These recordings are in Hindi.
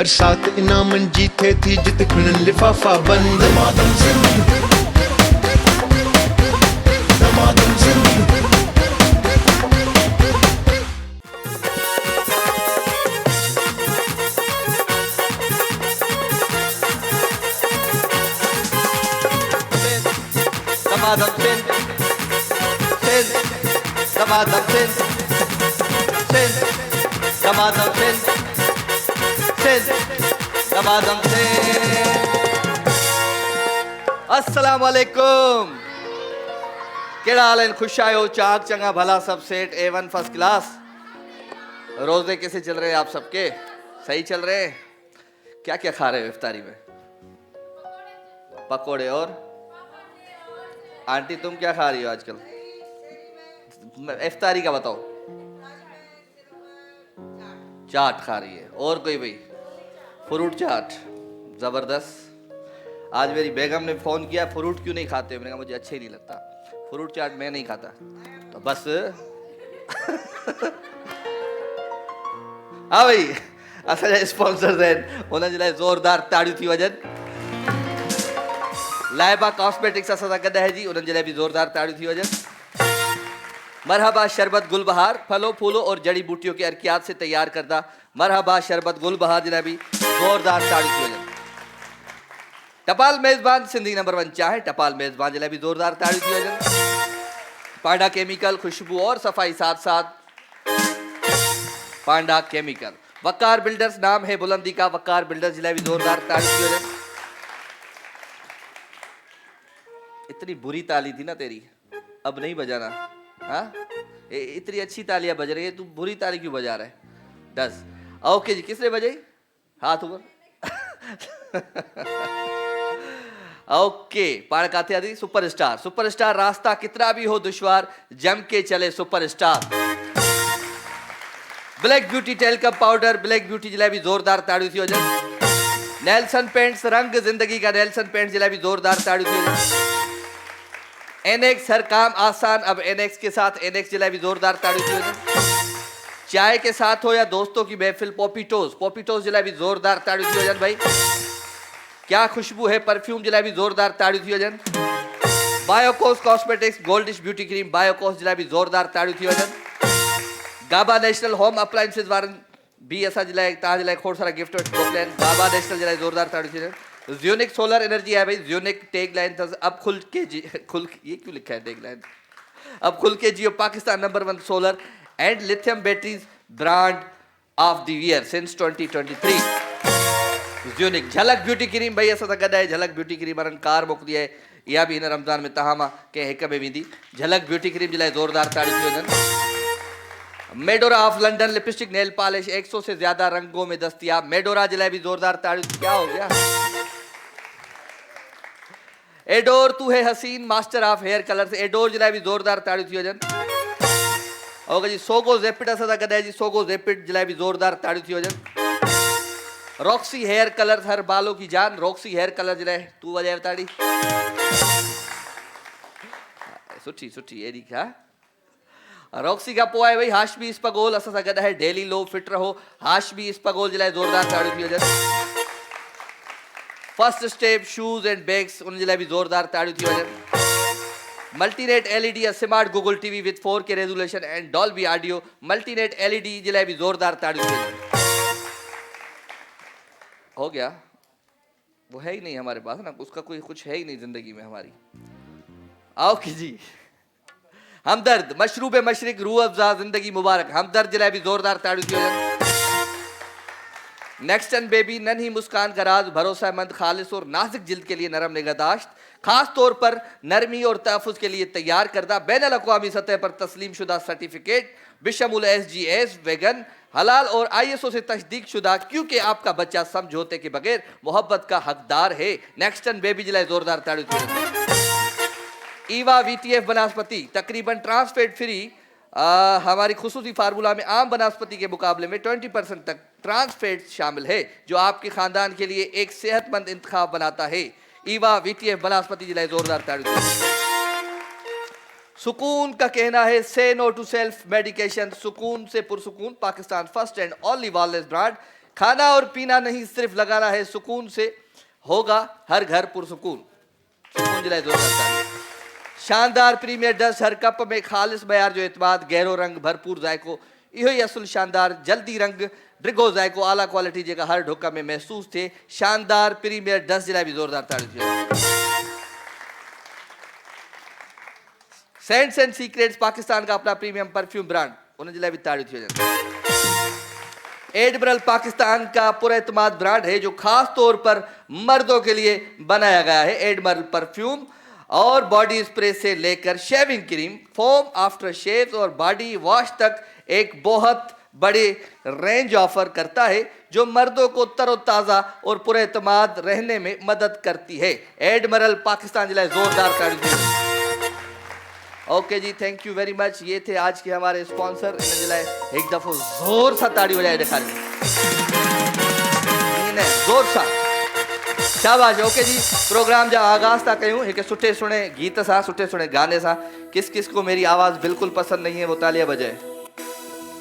साथ इनामन जीते थी जित खुनन लिफाफा बंद दमादम जिंदगी दमादम जिंदगी Damadam sin, damadam sin, damadam sin, damadam sin. अस्सलाम वालेकुम. केड़ा हाल है? खुश आए हो? चाक चंगा भला सब सेट A1 फर्स्ट क्लास. रोजे कैसे चल रहे हैं आप सबके? सही चल रहे हैं? क्या क्या खा रहे हो इफ्तारी में? पकोड़े और आंटी तुम क्या खा रही हो आजकल? इफ्तारी का बताओ. चाट खा रही है. और कोई भाई? फ्रूट चाट. जबरदस्त. आज मेरी बेगम ने फोन किया, फ्रूट क्यों नहीं खाते हो? मैंने कहा मुझे अच्छा ही नहीं लगता. फ्रूट चाट मैं नहीं खाता. तो बस हाँ भाई असांजा स्पॉन्सर्स आहिनि, उन्हनि जे लाइ ज़ोरदार ताड़ियूं थी वञनि. लाइबा कॉस्मेटिक्स असां सां गॾु आहे जी, उन्हनि जे लाइ बि ज़ोरदार ताड़ियूं थी वञनि. मरहबा शरबत गुलबहार, फलों फूलों और जड़ी बूटियों के अर्कियात से तैयार करदा मरहबा शरबत गुलबहार जे लाइ बि ज़ोरदार ताड़ियूं थी वञनि. टपाल मेज़बान सिंधी नंबर 1 चाहे, टपाल मेज़बान जे लाइ बि ज़ोरदार ताड़ियूं थी वञनि. पांडा केमिकल, खुशबू और सफाई साथ साथ पांडा केमिकल. वकार बिल्डर्स, नाम है बुलंदी का, वकार बिल्डर्स जे लाइ बि ज़ोरदार ताड़ियूं थी वञनि. इतनी बुरी ताली थी ना तेरी, अब नहीं बजाना. हाँ, इतनी अच्छी तालियां बज रही है, तू बुरी ताली क्यों बजा रहा है? 10. ओके जी, किसने बजाई? हाथ ऊपर. ओके, पाण काथे आती? सुपरस्टार. सुपरस्टार रास्ता कितना भी हो दुश्वार, जम के चले superstar. Black beauty talcum powder, black beauty जिला भी जोरदार ताड़ियों थी वजन. नेल्सन पेंट्स, रंग जिंदगी का नेल्सन पेंट्स जिला भी जोरदार ताड़ियों थी वजन. एनेक्स, हर काम आसान अब एनेक्स के साथ. एनेक्स जिला भी जोरदार ताड़ियों थी वजन. चाय के साथ हो या दोस्तों की महफिल, पॉपीटोज, पॉपीटोज जिला भी जोरदार ताड़ियों थी वजन. भाई क्या खुशबू है, परफ्यूम जिला भी जोरदार ताड़ियों थी वजन. बायोकोस कॉस्मेटिक्स गोल्डिश ब्यूटी क्रीम, बायोकोस जिला भी जोरदार ताड़ियों थी वजन. गाबा नेशनल होम अप्लायंसेस वारन भी असा जिला ताज जिला खोड़ सारा गिफ्ट मोकलिया. गाबा नेशनल जिला जोरदार ताड़ियों थी वजन. ज़्यूनिक सोलर एनर्जी है भाई. ज़्यूनिक टैग लाइन था, अब खुल के जी, खुल ये क्यों लिखा है टैग लाइन? अब खुल के जियो Pakistan number 1 solar and lithium batteries brand of the year since 2023. ज़्यूनिक. झलक ब्यूटी क्रीम भाई असां सां गॾु आहे. झलक ब्यूटी क्रीम वारनि कार मोकिली आहे, इहा बि हिन रमज़ान में तव्हां मां कंहिं हिक में वेंदी. झलक ब्यूटी क्रीम जे लाइ ज़ोरदार ताड़ियूं थी वञनि. Medora of London lipstick nail polish 100 से ज्यादा रंगों में दस्तियाब. मेडोरा जे लाइ भी जोरदार ताड़ियों. क्या हो गया? एडोर तू है हसीन, master of hair colours. Adore जे लाइ भी जोरदार ताड़ियों थी वजन. ओके जी, सोगो ज़ेपिड असां सां गॾु आहे जी. सोगो ज़ेपिड जे लाइ भी जोरदार ताड़ियों थी वजन. रॉक्सी हेयर कलर्स, हर बालों की जान. रॉक्सी हेयर कलर जे लाइ तू वजाए ताड़ी. सुठी सुठी एडी क्या? रॉक्सी का पोइ आहे भाई हाशमी इस्पगोल असां सां गॾु आहे. डेली लो फिट रहो, हाशमी इस्पगोल जे लाइ ज़ोरदार ताड़ियों थी वजन. First step shoes and bags, उन जे लाइ भी ज़ोरदार ताड़ियों थी वजन. Multynet LED, smart Google TV with 4K resolution and Dolby audio. Multynet LED जे लाइ भी ज़ोरदार ताड़ियों थी वजन. हो गया? वो है ही नहीं हमारे पास ना, उसका कोई कुछ है ही नहीं जिंदगी में हमारी. आओ कि जी. हमदर्द, मशरूब मशरिक, रूह अफ़ज़ा, जिंदगी मुबारक. हमदर्द जे लाइ भी ज़ोरदार ताड़ियों थी वजन. नेक्स्टन बेबी, नन्ही मुस्कान का राज, भरोसेमंद, खालिस और नाजुक जिल्द के लिए नरम निगहदाश्त, खास तौर पर नरमी और तहफ़्फ़ुज़ के लिए तैयार करदा बैनुल अक़वामी सतह पर तस्लीम शुदा सर्टिफिकेट बिशमुल SGS, वेगन, हलाल और ISO से तस्दीक शुदा, क्योंकि आपका बच्चा समझौते के बगैर मोहब्बत का हकदार है. नेक्स्टन बेबी जिला जोरदार ताड़ियों थी वजन. ईवा VTF बनास्पति, तकरीबन ट्रांसफैट फ्री. हमारी खुसूसी फार्मूला में आम बनास्पति के मुकाबले में 20% तक ट्रांसफैट शामिल है, जो आपके खानदान के लिए एक सेहतमंद इंतखाब बनाता है. ईवा VTF बनास्पति जिला जोरदार ताड़ियों. सुकून का कहना है से नो टू सेल्फ मेडिकेशन. सुकून से पुरसुकून, Pakistan first and only wireless brand. खाना और पीना नहीं, सिर्फ लगाना है सुकून से होगा हर घर पुरसुकून। सुकून जिला जोरदार। शानदार प्रीमियर डस्ट हर कप में खालिस मयार जो एतमाद, गहरो रंग भरपूर जायको, इहो ही असुल शानदार जल्दी रंग ड्रिगो जायको, आला क्वालिटी जेका हर ढुक में महसूस थे। शानदार प्रीमियर डस्ट जिला भी जोरदार ताड़ियूं। सेंट्स एंड सीक्रेट्स पाकिस्तान का अपना प्रीमियम परफ्यूम ब्रांड, उन जिला भी ताड़ियूं। एडमिरल पाकिस्तान का पुरएतमाद ब्रांड है जो खास तौर पर मर्दों के लिए बनाया गया है। एडमिरल परफ्यूम और बॉडी स्प्रे से लेकर shaving cream, foam after shaves और बॉडी वॉश तक एक बहुत बड़ी रेंज ऑफर करता है जो मर्दों को तरोताज़ा और पुरएतमाद रहने में मदद करती है। एडमिरल पाकिस्तान जिला जोरदार ताड़ियूं। ओके जी, थैंक यू वेरी मच। ये थे आज के हमारे स्पॉन्सर। इन जिला एक दफ़ो जोर सा ताड़ी बजाए दिखा जोर सा शाबाश। ओके जी, प्रोग्राम जा आगाज़ था कयूं एक सुठे सुने गीत सा, सुठे सुने गाने सा। किस किस को मेरी आवाज़ बिल्कुल पसंद नहीं है वो तालियां बजाए।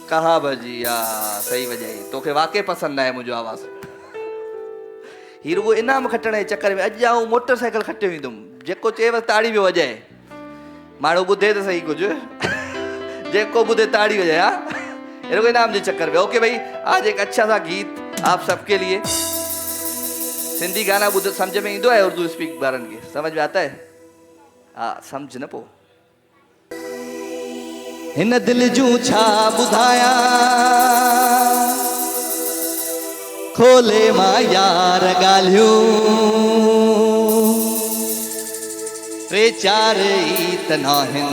कहाँ बजी या सही बजाई, तोखे वाकई पसंद ना है मुझे आवाज़। हीरो वो इनाम खटण जे चक्कर में अॼु आऊं मोटरसाइकिल खटे वेंदुमि, जेको चए ताड़ी भी वजाए। माण्हू ॿुधे तो सही कुछ, जेको ॿुधे ताड़ी वजाए। हाँ को इनाम जे चक्कर में। ओके भाई, आज एक अच्छा सा गीत आप सबके लिए। सिंधी गाना ॿुध समझ में ईंदो है? उर्दू स्पीक वारनि के समझ में आता है? हाँ समझ न पो। हिन दिल जूं छा ॿुधायां, खोले मां यार ॻाल्हियूं, टे चार ई त नाहिन,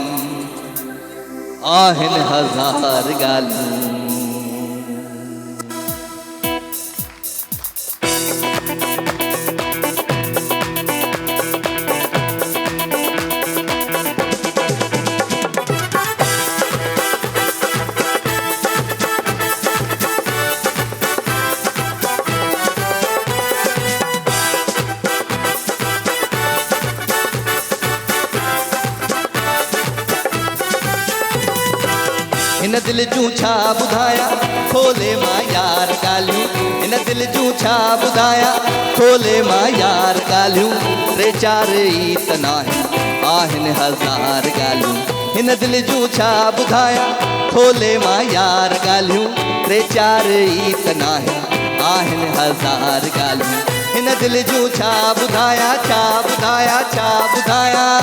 आहिन हज़ार ॻाल्हियूं। हिन दिल जूं छा ॿुधायां, खोले मां यार ॻाल्हियूं। हिन दिल जूं छा ॿुधायां, खोले मां यार ॻाल्हियूं, टे चार ई त नाहिन, आहिन हज़ार ॻाल्हियूं। हिन दिल जूं छा ॿुधायां, खोले मां यार ॻाल्हियूं, टे चार ई त नाहिन, आहिन हज़ार ॻाल्हियूं। हिन दिल जूं छा ॿुधायां, छा ॿुधायां, छा ॿुधायां।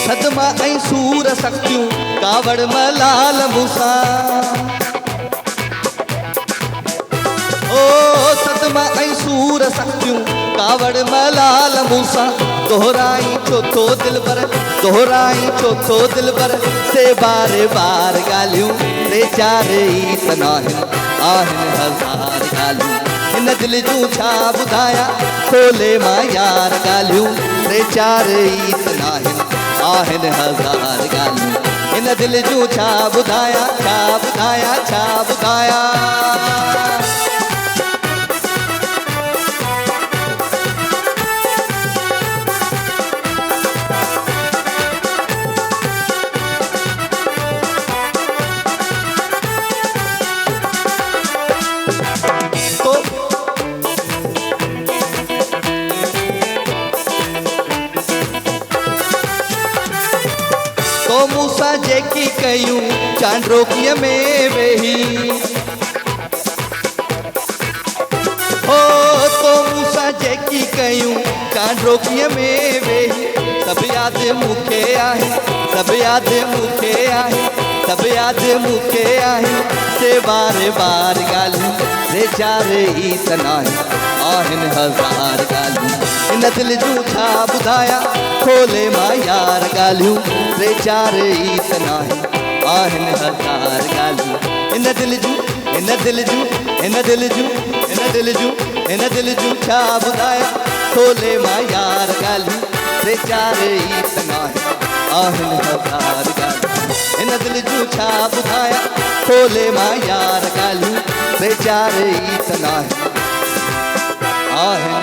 सदमा ऐं सूर सख्तियूं कावड़ मलाल मूंसां, ओ सदमा ऐं सूर सख्तियूं कावड़ मलाल मूंसां, दोहराई छो थो दिलबर, दोहराई छो थो दिलबर, से बार बार ॻाल्हियूं, टे चार ई त नाहिन, आहिन हज़ार ॻाल्हियूं। हिन दिल जूं छा ॿुधायां, खोले मां यार ॻाल्हियूं, टे चार ई त नाहिन, आहिन हज़ार ॻाल्हियूं। हिन दिल जूं छा ॿुधायां, छा ॿुधायां, छा ॿुधायां। तो मूंसां जेकी कयूं चांड्रोकीअ में वेही, हो तो मूंसां जेकी कयूं चांड्रोकीअ में वेही, सब यादि मूंखे आहे, सब यादि मूंखे आहे, सब यादि मूंखे आहे, से बार बार ॻाल्हियूं, टे चार ई त नाहिन, आहिन हज़ार ॻाल्हियूं। हिन दिल जूं छा ॿुधायां, खोले मां यार ॻाल्हियूं, टे चार ई त नाहिन, आहिन हज़ार ॻाल्हियूं। हिन दिल जूं, हिन दिल जूं, हिन दिल जूं, हिन दिल जूं, हिन दिल जूं छा ॿुधायां, खोले मां यार ॻाल्हियूं, बेचारे इतना है आहिन हजार गालू इन दिल जो छा बुधाया खोले मां यार गालू बेचारे इतना है आहिन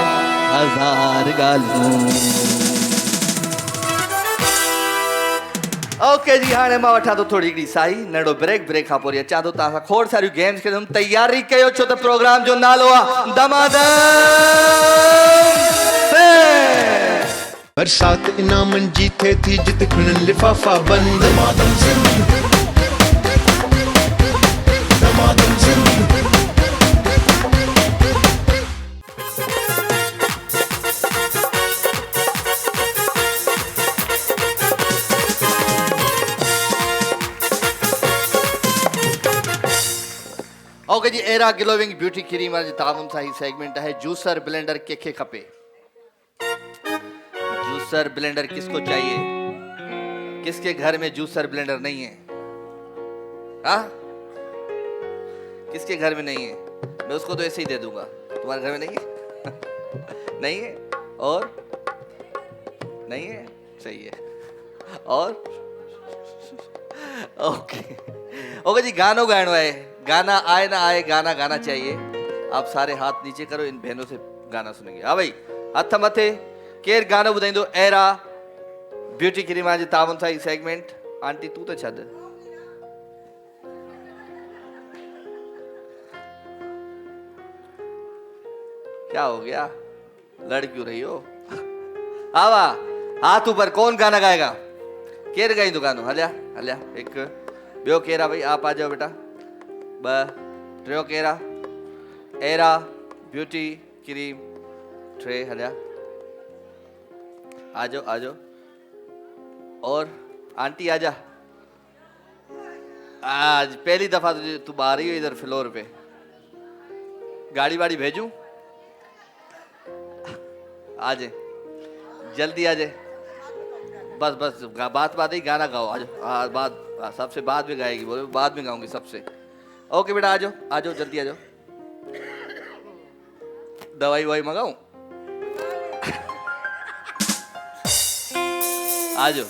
हजार गालू। ओके जी हाणे मां वठां थो थोड़ी हिकिड़ी साई नंढो ब्रेक खां पोइ अचां थो तव्हां सां खोड़ सारियूं गेम्स खेॾंदुमि तयारी कयो छो त प्रोग्राम जो नालो आहे बरसात इनामन जी थे थी जित खुलन लिफाफा बंद दमादम सिंध दमादम सिंध ओके जी एरा ग्लोविंग ब्यूटी क्रीम वाले ताबन सा ही सेगमेंट है जूसर ब्लेंडर के खपे जूसर ब्लेंडर किसको चाहिए किसके घर में जूसर ब्लेंडर नहीं है हाँ किसके घर में नहीं है मैं उसको तो ऐसे ही दे दूंगा तुम्हारे घर में नहीं है नहीं है और नहीं है सही है और ओके ओके जी गानो गानो है गाना आए ना आए गाना गाना चाहिए आप सारे हाथ नीचे करो इन बहनों से गाना सुनेंगे हाँ भाई हथ मथे केर गानो ॿुधाईंदो एरा ब्यूटी क्रीम जे तावन सां ही सेगमेंट आंटी तू तो छॾ क्या हो गया लड़ क्यों रही हो आवा हाथ ऊपर कौन गाना गाएगा केर गाईंदो गानो हलिया हलिया एक ॿियो केर आहे भाई आप आ जाओ बेटा टियों केरा एरा ब्यूटी क्रीम टे हलिया आ जाओ और आंटी आजा आज पहली दफा तुझे तू बाहर ही हो इधर फ्लोर पे गाड़ी वाड़ी भेजूं आजे जल्दी आजे बस बात ही गाना गाओ आज बात सबसे बाद में गाएगी बोले बाद में गाऊंगी सबसे ओके बेटा आ जाओ जल्दी आ जाओ दवाई ववाई मंगाऊं आ जाओ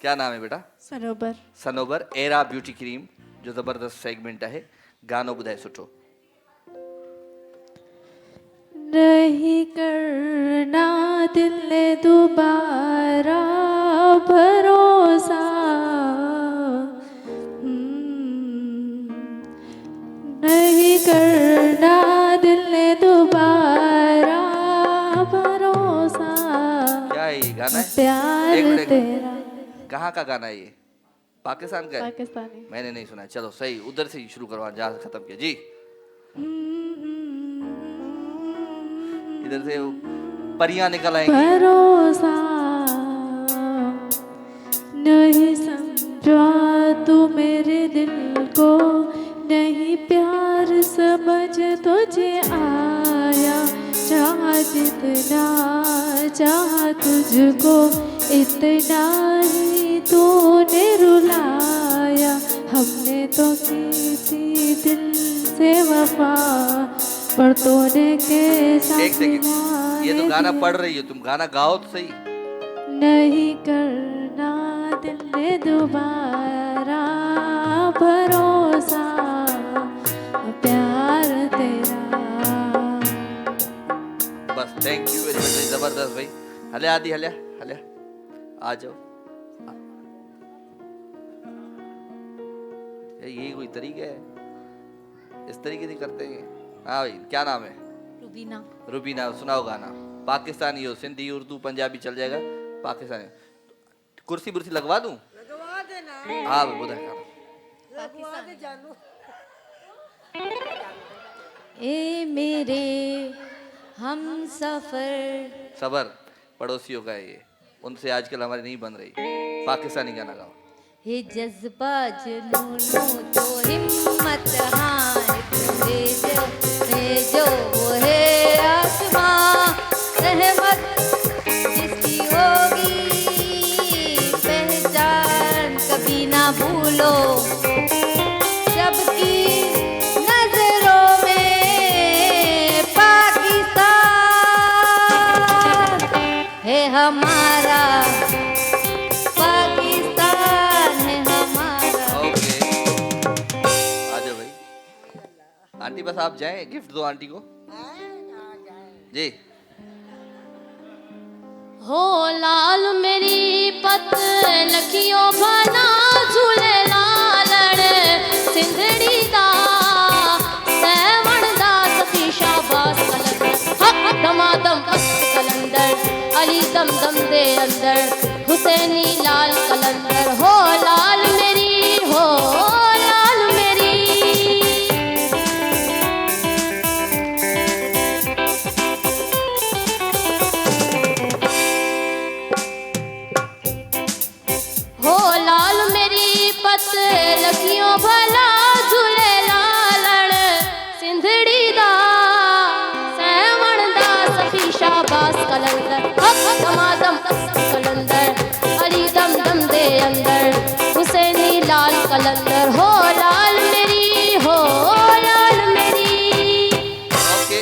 क्या नाम है बेटा Sanobar Sanobar era beauty cream जो जबरदस्त सेगमेंट है गानो ॿुधाए सुठो नहीं करना दिल ने दोबारा भरोसा नहीं करना दिल ने दोबारा भरोसा क्या है ये गाना है प्यार एक मिनट तेरा कहाँ का गाना है ये पाकिस्तान का है पाकिस्तानी मैंने नहीं सुना चलो सही उधर से ही शुरू करवा जहाँ से खत्म किया जी इधर से परियां निकल आएंगी भरोसा नहीं समझा तू मेरे दिल को नहीं प्यार समझ तुझे आया चाह जितना चाह तुझको इतना ही तूने रुलाया हमने तो की थी दिल से वफा पर तूने कैसा एक सेकंड ये तो गाना पढ़ रही हो तुम गाना गाओ तो सही नहीं करना दिल ने दोबारा भरोसा प्यार तेरा बस थैंक यू वेरी मच जबरदस्त भाई हले आदि हले हले आ जाओ ये कोई तरीका है इस तरीके से करते हैं हाँ भाई क्या नाम है रुबीना रुबीना सुनाओ गाना पाकिस्तानी हो सिंधी उर्दू पंजाबी चल जाएगा पाकिस्तानी कुर्सी बुर्सी लगवा दूं लगवा देना हाँ बोला लगवा दे जानू ए मेरे हम सफर सबर पड़ोसियों का है ये उनसे आजकल हमारी नहीं बन रही पाकिस्तानी गाना गाओ हे जज्बा जुनूनों तो हिम्मत हार जो वो है आसमां रहमत जिसकी होगी पहचान कभी ना भूलो सबकी नजरों में पाकिस्तान है हमारा, पाकिस्तान है हमारा। ओके, आ जाओ भाई। आंटी बस आप जाएं, गिफ्ट दो आंटी को जी। हो लाल मेरी पत लखियों भला झूले लालड़ सिंधड़ी दा सैवण दा सती शाबाश कलंदर हक दमादम अस्त कलंदर अली दम दम दे अंदर हुसैनी लाल कलंदर। हो लाल मेरी, हो लाल मेरी। हो लाल मेरी पत लखियों भला झूले लालड़ सिंधड़ी दा सैवण दा सफी शाबाश कलंदर हक दमादम अस्त कलंदर अली दम दम दे अंदर हुसैनी लाल कलंदर। हो लाल मेरी, हो लाल मेरी। ओके,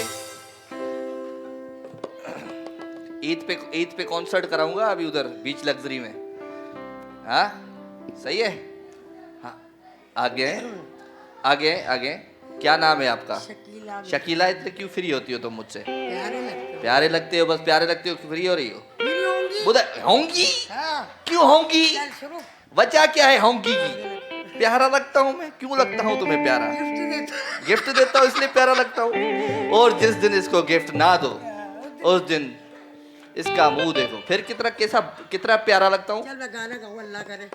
ईद पे कॉन्सर्ट कराऊंगा अभी उधर बीच लग्जरी में। हाँ सही है। हाँ आगे आगे आगे। क्या नाम है आपका? शकीला। शकीला। इतने क्यों फ्री होती हो तुम मुझसे? प्यारे लगते प्यारे लगते हो, बस प्यारे लगते हो, फ्री हो रही हो? मेरी होंगी। बुधा होंगी? हाँ, क्यों होंगी? चल शुरू। वजह क्या है होंगी की? प्यारा लगता हूँ मैं? क्यों लगता हूँ तुम्हें प्यारा? गिफ्ट देता। गिफ्ट देता हूँ इसलिए प्यारा लगता हूँ। और जिस दिन इसको गिफ्ट ना दो उस दिन इसका मुंह देखो, फिर कितना प्यारा लगता हूँ। चल मैं गाना गाऊं, अल्लाह करे।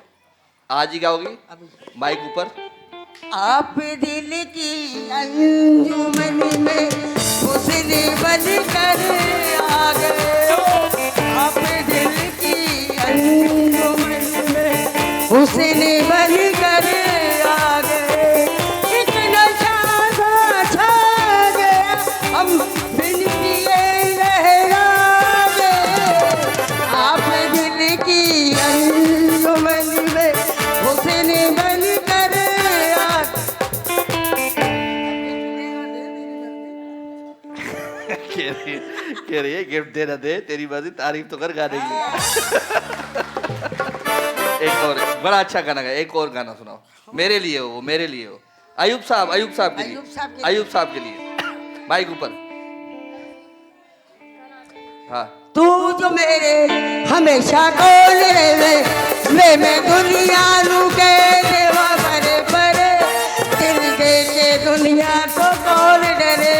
आज ही गाओगी? अभी माइक ऊपर। आप दिल की अंजुमन में हुस्न बन कर आ गए। आप दिल की अंजुमन में हुस्न बन कर आ गए। इतना चाँदा छा गया हम बिन पिए लहरा गए। आप दिल की अंजुमन में हुस्न बन कर आ कह रही है गिफ्ट देना दे, तेरी मर्जी, तारीफ तो कर गाने की। एक और बड़ा अच्छा गाना गाया, एक और गाना सुनाओ मेरे लिए हो, वो मेरे लिए हो। अयूब साहब के लिए, अयूब साहब के लिए। माइक ऊपर। हाँ। तू जो मेरे हमेशा कोल रहे मैं दुनिया नू के देवा परे परे। दिल दे के दुनिया को कौन डरे,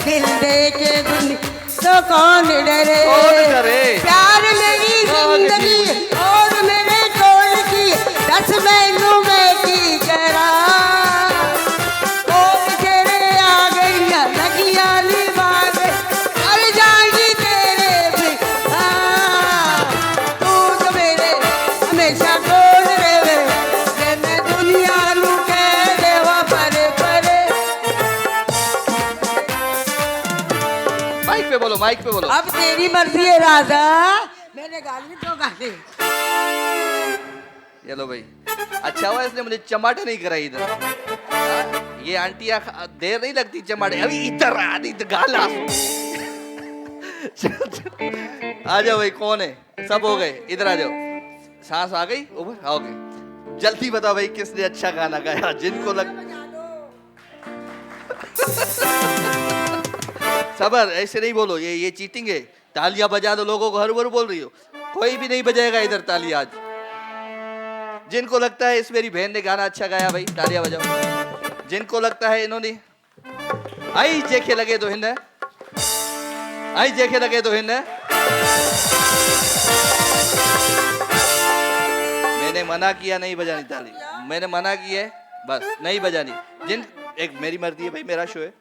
दिल दे के दुनिया तो कौन डरे। कौन डरे? प्यार मेरी जिंदगी और मेरे कोल की दस मैनू मैं की करा। कोल तेरे आ गई लगिया निभाग कर जाएगी तेरे भी। तू तो मेरे हमेशा कोल रहे मैं दुनिया नू कह देवा परे परे। माइक पे बोलो, माइक पे बोलो। अब तेरी मर्जी है राजा, मैंने गाली तो गाली। ये लो भाई, अच्छा हुआ इसने मुझे चमाटे नहीं कराई इधर। ये आंटियां देर नहीं लगती चमाटे, अभी इधर आ, इधर गाला। आ जाओ भाई, कौन है? सब हो गए, इधर आ जाओ। सांस आ गई ऊपर, आओगे? जल्दी बताओ भाई किसने अच्छा गाना गाया? जिनको लग सबर, ऐसे नहीं बोलो, ये चीटिंग है। तालियां बजा दो, लोगों को हर भर बोल रही हो। कोई भी नहीं बजाएगा इधर ताली आज। जिनको लगता है इस मेरी बहन ने गाना अच्छा गाया भाई तालियां बजाओ। जिनको लगता है इन्होंने आई जेखे लगे तो हिंद है, आई जेखे लगे तो हिंद है। मैंने मना किया नहीं बजानी ताली, मैंने मना किया है, बस नहीं बजानी। जिन एक मेरी मर्जी है भाई, मेरा शो है।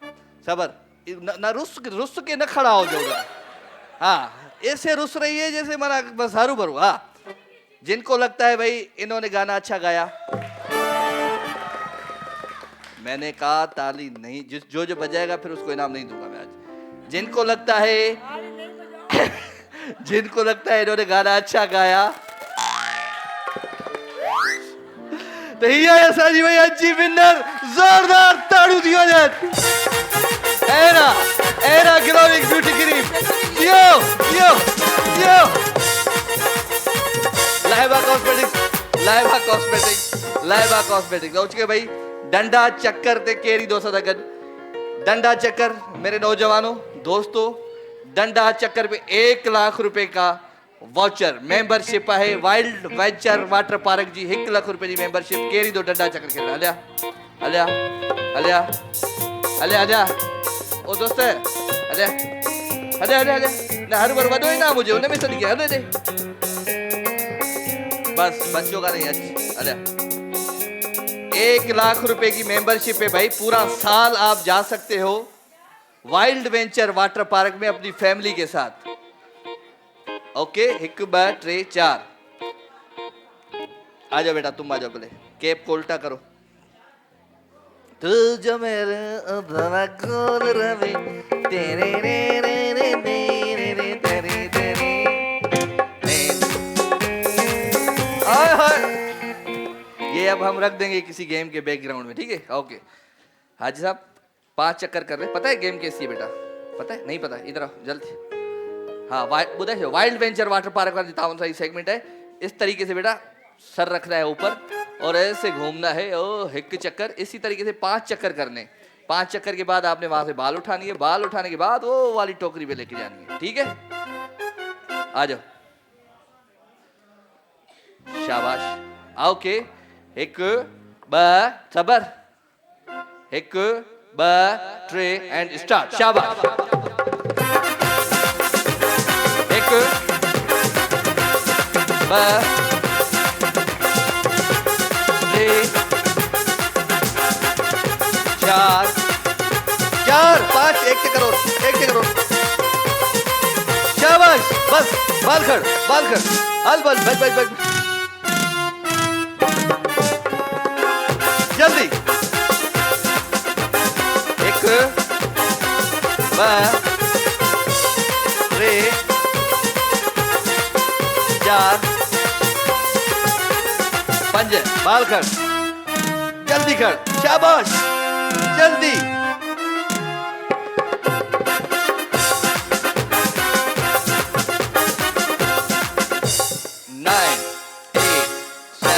सबर ना रुस के न खड़ा हो जाओ। हाँ ऐसे रुस रही है जैसे मना, बस हरू भरू। हाँ जिनको लगता है भाई इन्होंने गाना अच्छा गाया, मैंने कहा ताली नहीं, जो जो बजाएगा फिर उसको इनाम नहीं दूंगा मैं आज। जिनको लगता है जिनको लगता है इन्होंने गाना अच्छा गाया तो ये साजी भाई अच्छी विनर, जोरदार ताड़ू दियो। Era era glowing beauty cream yo yo yo Laiba cosmetics हो चुके भाई डंडा चक्कर ते केरी दोस्तों तक डंडा चक्कर मेरे नौजवानों दोस्तों डंडा चक्कर पे 1 लाख रुपए का वाउचर मेंबरशिप है वाइल्ड वेंचर वाटर पार्क जी 1 लाख रुपए की मेंबरशिप केरी दो डंडा चक्कर खेल हलिया हलिया हलिया हलिया हलिया ओ दोस्त हलिया हलिया हलिया हलिया ना हर बार वडो ही ना मुझे उन्हें में सदी के हले दे बस बच्चों का नहीं आज हलिया 1 लाख रुपए की मेंबरशिप है भाई पूरा साल आप जा सकते हो वाइल्ड वेंचर वाटर पार्क में अपनी फैमिली के साथ ओके 1 2 3 4 आ जाओ बेटा तुम आ जाओ पहले केप कोल्टा करो तू जो मेरे अधरा कोल रवे तेरे रे रे रे रे रे तेरे तेरे आय हाय ये अब हम रख देंगे किसी गेम के बैकग्राउंड में ठीक है ओके हाजी साहब 5 चक्कर कर रहे पता है गेम कैसी है बेटा पता है नहीं पता इधर आओ जल्दी हाँ वाइल्ड वेंचर वाटर पार्क वाली तावन सा सेगमेंट है इस तरीके से बेटा सर रखना है ऊपर और ऐसे घूमना है ओ 1 चक्कर इसी तरीके से 5 चक्कर करने 5 चक्कर के बाद आपने वहां से बाल उठानी है बाल उठाने के बाद वो वाली टोकरी पे लेके जानी है ठीक है आ जाओ शाबाश आओ के 1 2 सबर 1 2 3 एंड स्टार्ट शाबाश 1 2 3 4 5 1 चक्कर और शाबाश बस बाल खड़ हल बल बल जल्दी 1 2 3 4 5 बाल खड़ जल्दी खड़ शाबाश जल्दी 9 8 7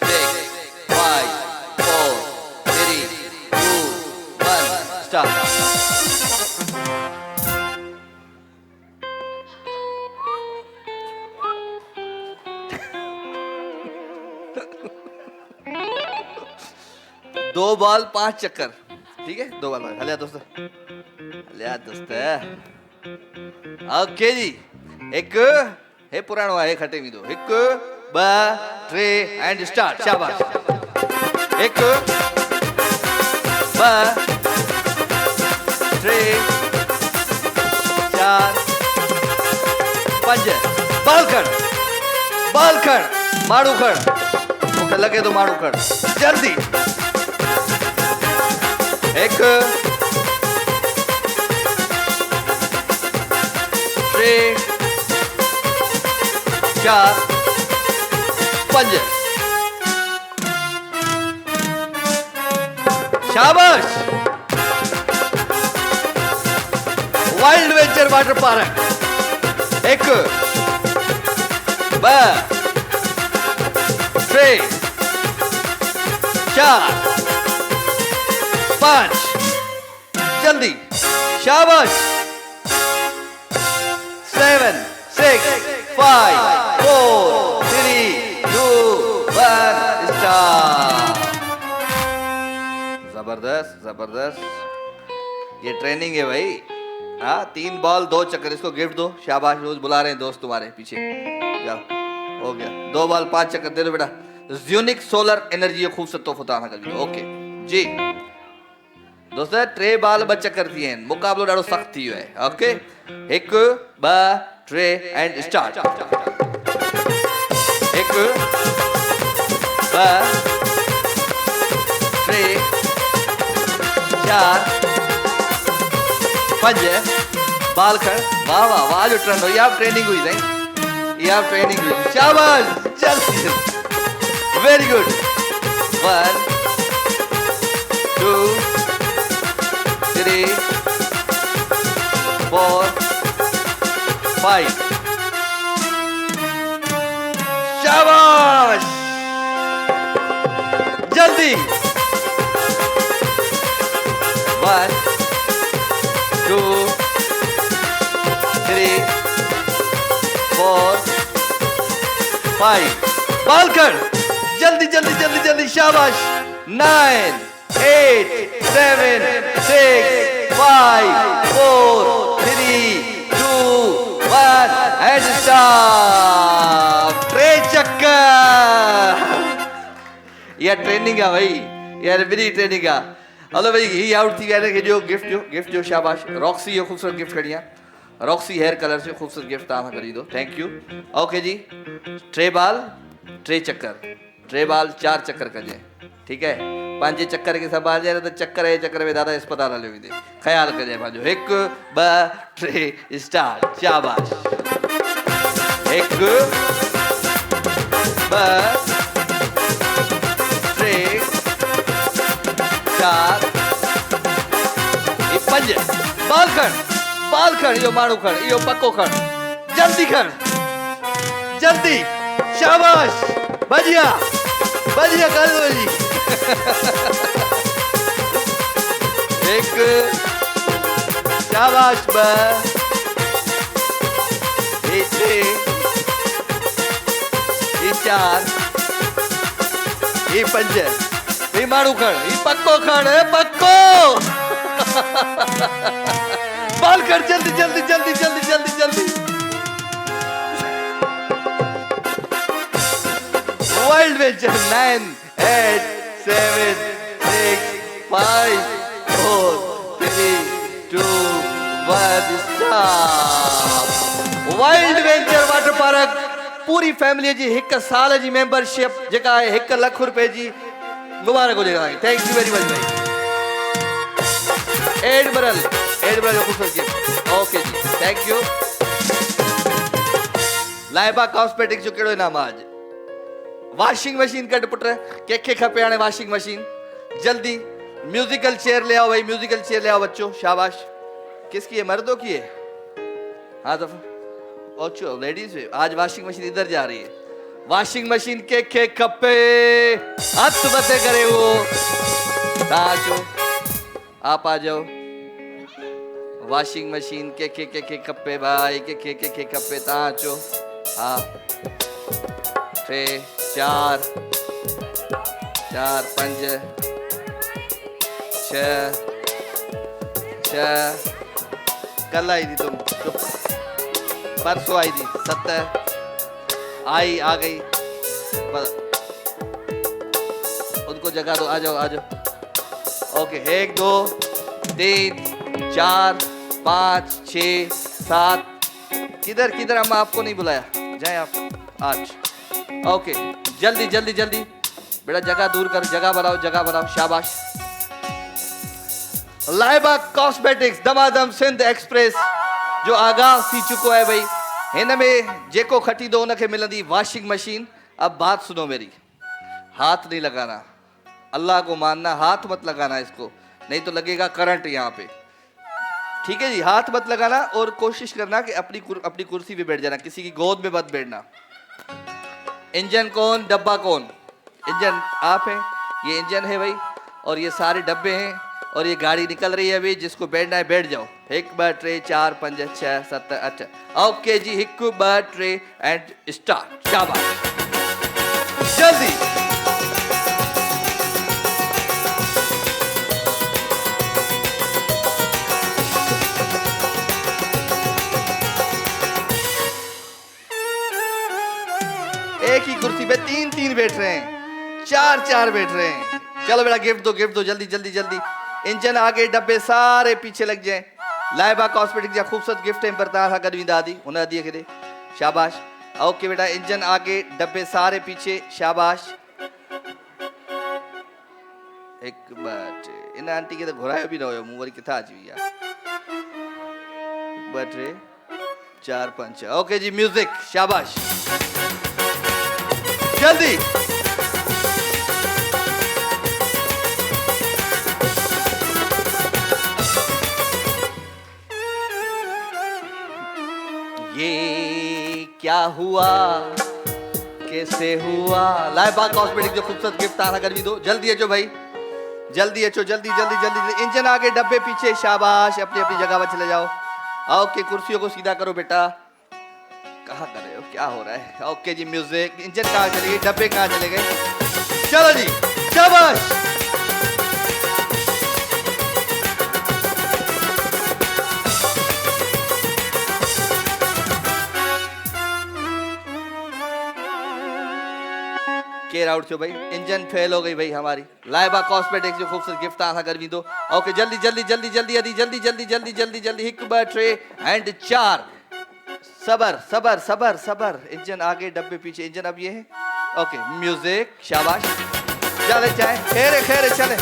6 5 4 3 2 1 stop दो बॉल 5 चक्कर ठीक है 2 बॉल हलिया दोस्त ओके जी 1 हे पुरानो है खटे भी दो 1 2 3 एंड स्टार्ट शाबाश 1 2 3 4 5 बाल खड़ मारू खड़ ओके लगे तो मारू खड़ जल्दी 1 3 4 5 शाबाश वाइल्ड वेंचर वाटर पार्क 1 2 3 4 5 जल्दी शाबाश 7 6 5 4 3 2 1 स्टार्ट जबरदस्त ये ट्रेनिंग है भाई हाँ 3 बॉल 2 चक्कर इसको गिफ्ट दो शाबाश रोज बुला रहे हैं दोस्त तुम्हारे पीछे जाओ हो गया 2 बॉल 5 चक्कर दे दो बेटा यूनिक सोलर एनर्जी खूब से तोहफा अता कर ओके जी दोस्तों 3 बॉल 2 चक्कर थी हैं मुकाबलो ॾाढो सख्त थी वियो आहे ओके 1 2 3 एंड स्टार्ट 1 2 3 4 5 बाल खड़ वाह वाह वाह जो ट्रेंड हो ये आप ट्रेनिंग हुई नहीं ये आप ट्रेनिंग हुई शाबाश जल्दी वेरी गुड 1 2 3 4 5 शाबाश जल्दी 1 2 3 4 5 बाल कर जल्दी जल्दी जल्दी जल्दी शाबाश 9 8 7 6 5 4 3 2 1 एंड स्टॉप ट्रे चक्कर यार ट्रेनिंग है भाई यार मेरी ट्रेनिंग है हलो भाई ही आउट थी यार जो गिफ्ट जो शाबाश रॉक्सी यो खूबसूरत गिफ्ट करिया रॉक्सी हेयर कलर से खूबसूरत गिफ्ट तव्हां करी दो थैंक यू ओके जी ट्रे बाल ट्रे बाल 4 चक्कर कजे ठीक है 5 चक्कर के संभाल जाए तो चक्कर में दादा अस्पताल हलियो वेंदे ख्याल कजे पंहिंजो 1 2 3 स्टार्ट शाबाश 1 2 3 4 5 बाल खण इहो माण्हू खण इहो पको खण जल्दी खण जल्दी शाबाश बढ़िया कर दो जी 1 शाबाश 2 3 4 5 ये मारू खण ये पक्को खण है पक्को बाल कर जल्दी wild venture 9 8 7 6 5 4 3 2 1 stop wild venture water park पूरी फैमिली जी 1 साल जी मेंबरशिप जेका है 1 लाख रुपए जी मुबारक हो जाएगा थैंक यू वेरी मच भाई एडमरल जो खूबसूरत गिफ्ट ओके जी थैंक यू लाइबा कॉस्मेटिक्स जो केड़ो इनाम आज वॉशिंग मशीन कट पुट के खपे हाणे वॉशिंग मशीन जल्दी म्यूजिकल चेयर ले आओ भाई म्यूजिकल चेयर ले आओ बच्चों शाबाश किसकी है मर्दों की है हाँ तो अच्छा लेडीज आज वॉशिंग मशीन इधर जा रही है वॉशिंग मशीन के खपे हाथ बते करे वो ताजो आप आ जाओ वॉशिंग मशीन के खपे भाई के खपे ताजो हाँ 3 4 5 6 कल आई थी तुम चुप परसों आई थी 7 आई आ गई उनको जगह दो आ जाओ ओके 1 2 3 4 5 6 7 किधर अम्मा आपको नहीं बुलाया जाए आप 8 ओके जल्दी बेटा जगह दूर कर जगह बनाओ शाबाश लाइबा कॉस्मेटिक्स दमादम सिंध एक्सप्रेस जो आगाह थी चुको है भाई इन में जेको खटी दो उनके मिलंदी वॉशिंग मशीन अब बात सुनो मेरी हाथ नहीं लगाना अल्लाह को मानना हाथ मत लगाना इसको नहीं तो लगेगा करंट यहाँ पे ठीक है जी हाथ मत लगाना और कोशिश करना कि अपनी कुर्सी पे बैठ जाना किसी की गोद में मत बैठना इंजन कौन डब्बा कौन इंजन आप हैं ये इंजन है भाई और ये सारे डब्बे हैं और ये गाड़ी निकल रही है अभी जिसको बैठना है बैठ जाओ 1 2 3 4 5 6 7 8 ओके जी 1 2 3 एंड स्टार्ट शाबाश जल्दी एक ही कुर्सी पे 3 बैठ रहे हैं 4 बैठ रहे हैं चलो बेटा गिफ्ट दो जल्दी इंजन आगे डब्बे सारे पीछे लग जाए लाइबा कॉस्मेटिक जा खूबसूरत गिफ्ट पर तव्हां गॾु ईंदा दी हुन अदीअ खे ॾे शाबाश ओके बेटा इंजन आगे डब्बे सारे पीछे शाबाश 1 2 3 इन आंटी के तो घुरायो भी न हुयो मूं वरी किथां अची वई आहे 1 2 3 4 5 ओके जी म्यूजिक शाबाश जल्दी ये हुआ कैसे हुआ। लाइबा कॉस्मेटिक जो खूबसूरत गिफ्ट आना कर भी दो। जल्दी अचो भाई, जल्दी अचो, जल्दी जल्दी जल्दी। इंजन आगे, डब्बे पीछे, शाबाश, अपनी अपनी जगह पर चले जाओ। ओके, कुर्सियों को सीधा करो बेटा। कहाँ कर रहे हो, क्या हो रहा है? ओके जी, म्यूजिक। इंजन कहाँ चले गए, डब्बे कहाँ चले गए? चलो जी, शाबाश। केयर आउट छो भाई, इंजन फेल हो गई भाई हमारी। लाइबा कॉस्मेटिक्स जो खूबसूरत गिफ्ट आना कर भी दो। ओके, जल्दी जल्दी जल्दी जल्दी जल्दी जल्दी जल्दी जल्दी जल्दी जल्दी। हिक ब ट्रे एंड 4। सबर सबर सबर सबर। इंजन आगे, डब्बे पीछे। इंजन अब ये है। ओके, म्यूजिक, शाबाश। चले चाहे, खेरे खेरे चले।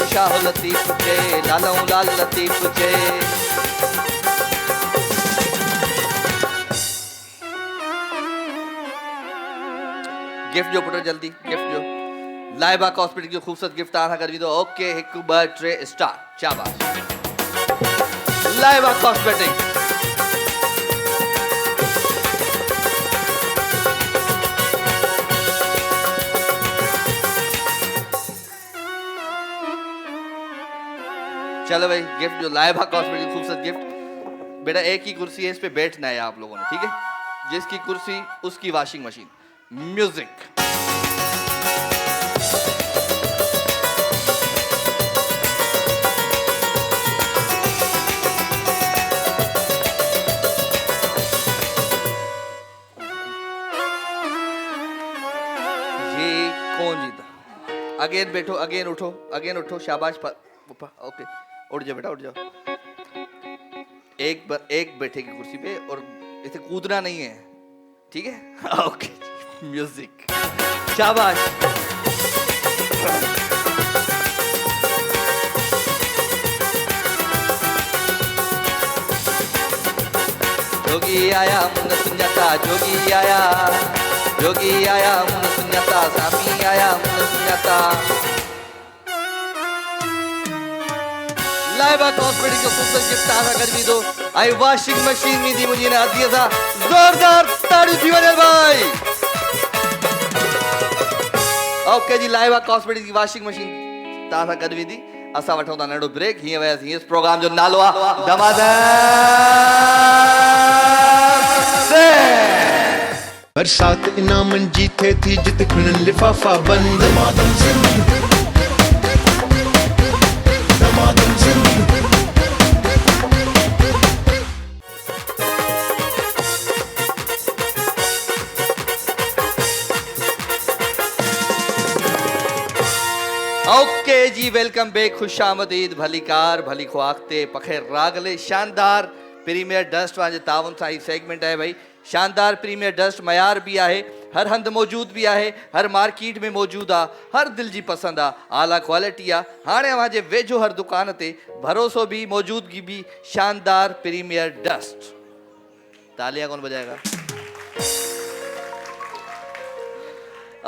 शाह लतीफ के लालू लाल लतीफ के। गिफ्ट जो पुटो जल्दी, गिफ्ट जो। लाइबा कॉस्मेटिक जो खूबसूरत गिफ्ट आना कर भी दो। ओके, हिक ब ट्रे स्टार्ट। शाबाश। लाइबा कॉस्मेटिक। चलो भाई, गिफ्ट जो लाइबा कॉस्मेटिक खूबसूरत गिफ्ट। बेटा एक ही कुर्सी है, इस पे बैठना है आप लोगों ने, ठीक है? जिसकी कुर्सी उसकी वॉशिंग मशीन। म्यूजिक। ये कौन जीता? अगेन बैठो, अगेन उठो, अगेन उठो। शाबाश। ओके, उठ जाओ बेटा, उठ जाओ। एक बैठेगी कुर्सी पे और इसे कूदना नहीं है, ठीक है? ओके, म्यूजिक, शाबाश। जोगी आया मुन सुन्याता, जोगी आया, जोगी आया मुन सुन्याता, स्वामी आया मुन सुन्याता। लाइबा कॉस्मेटिक जो खूबसूरत गिफ्ट आना कर भी दो। आई वॉशिंग मशीन में दी मुझे ना दिया था। जोरदार ताड़ी थी वने भाई। ओके जी, लाइबा कॉस्मेटिक की वॉशिंग मशीन ताना कर भी दी। असा वठो ता नडो ब्रेक। हीअं वयासीं, इस प्रोग्राम जो नालो आहे धमाधम। बरसात इनामन जीते थी जित खिलन लिफाफा बंद। धमाधम जिंद, धमाधम जिंद। ओके जी, वेलकम बैक, खुश आमदीद, भली कार भली ख्वाख्ते पखेर रागले। शानदार प्रीमियर डस्ट वांजे तावन सां ही सेगमेंट है भाई। शानदार प्रीमियर डस्ट मयार भी आहे, हर हंध मौजूद भी आहे, हर मार्केट में मौजूद आ, हर दिल जी पसंद आ, आला क्वालिटी आ। हाणे अवांजे वेझो हर दुकान ते भरोसो भी, मौजूदगी भी। शानदार प्रीमियर डस्ट। तालियां कौन बजाएगा?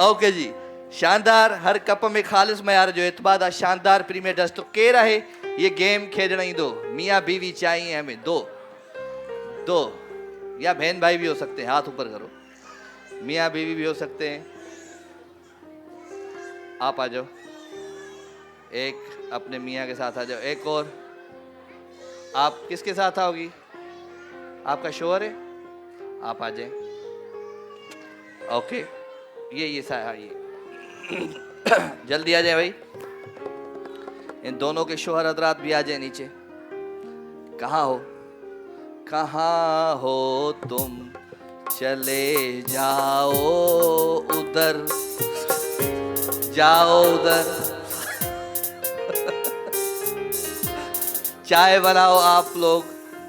ओके जी, शानदार हर कप में खालिस मयार जो एतबाद आ। शानदार प्रीमियर डस्ट। तो केर आहे ये गेम खेलना ही दो। मियाँ बीवी चाहिए हमें दो, दो, या बहन भाई भी हो सकते हैं, हाथ ऊपर करो। मियाँ बीवी भी हो सकते हैं। आप आ जाओ, एक अपने मियाँ के साथ आ जाओ। एक और, आप किसके साथ आओगी? आपका शोहर है, आप आ जाए। ओके, ये जल्दी आ जाए भाई। इन दोनों के शोहर हजरात भी आ जाए नीचे। कहाँ हो, कहाँ हो तुम, चले जाओ उधर, जाओ उधर। चाय बनाओ आप लोग।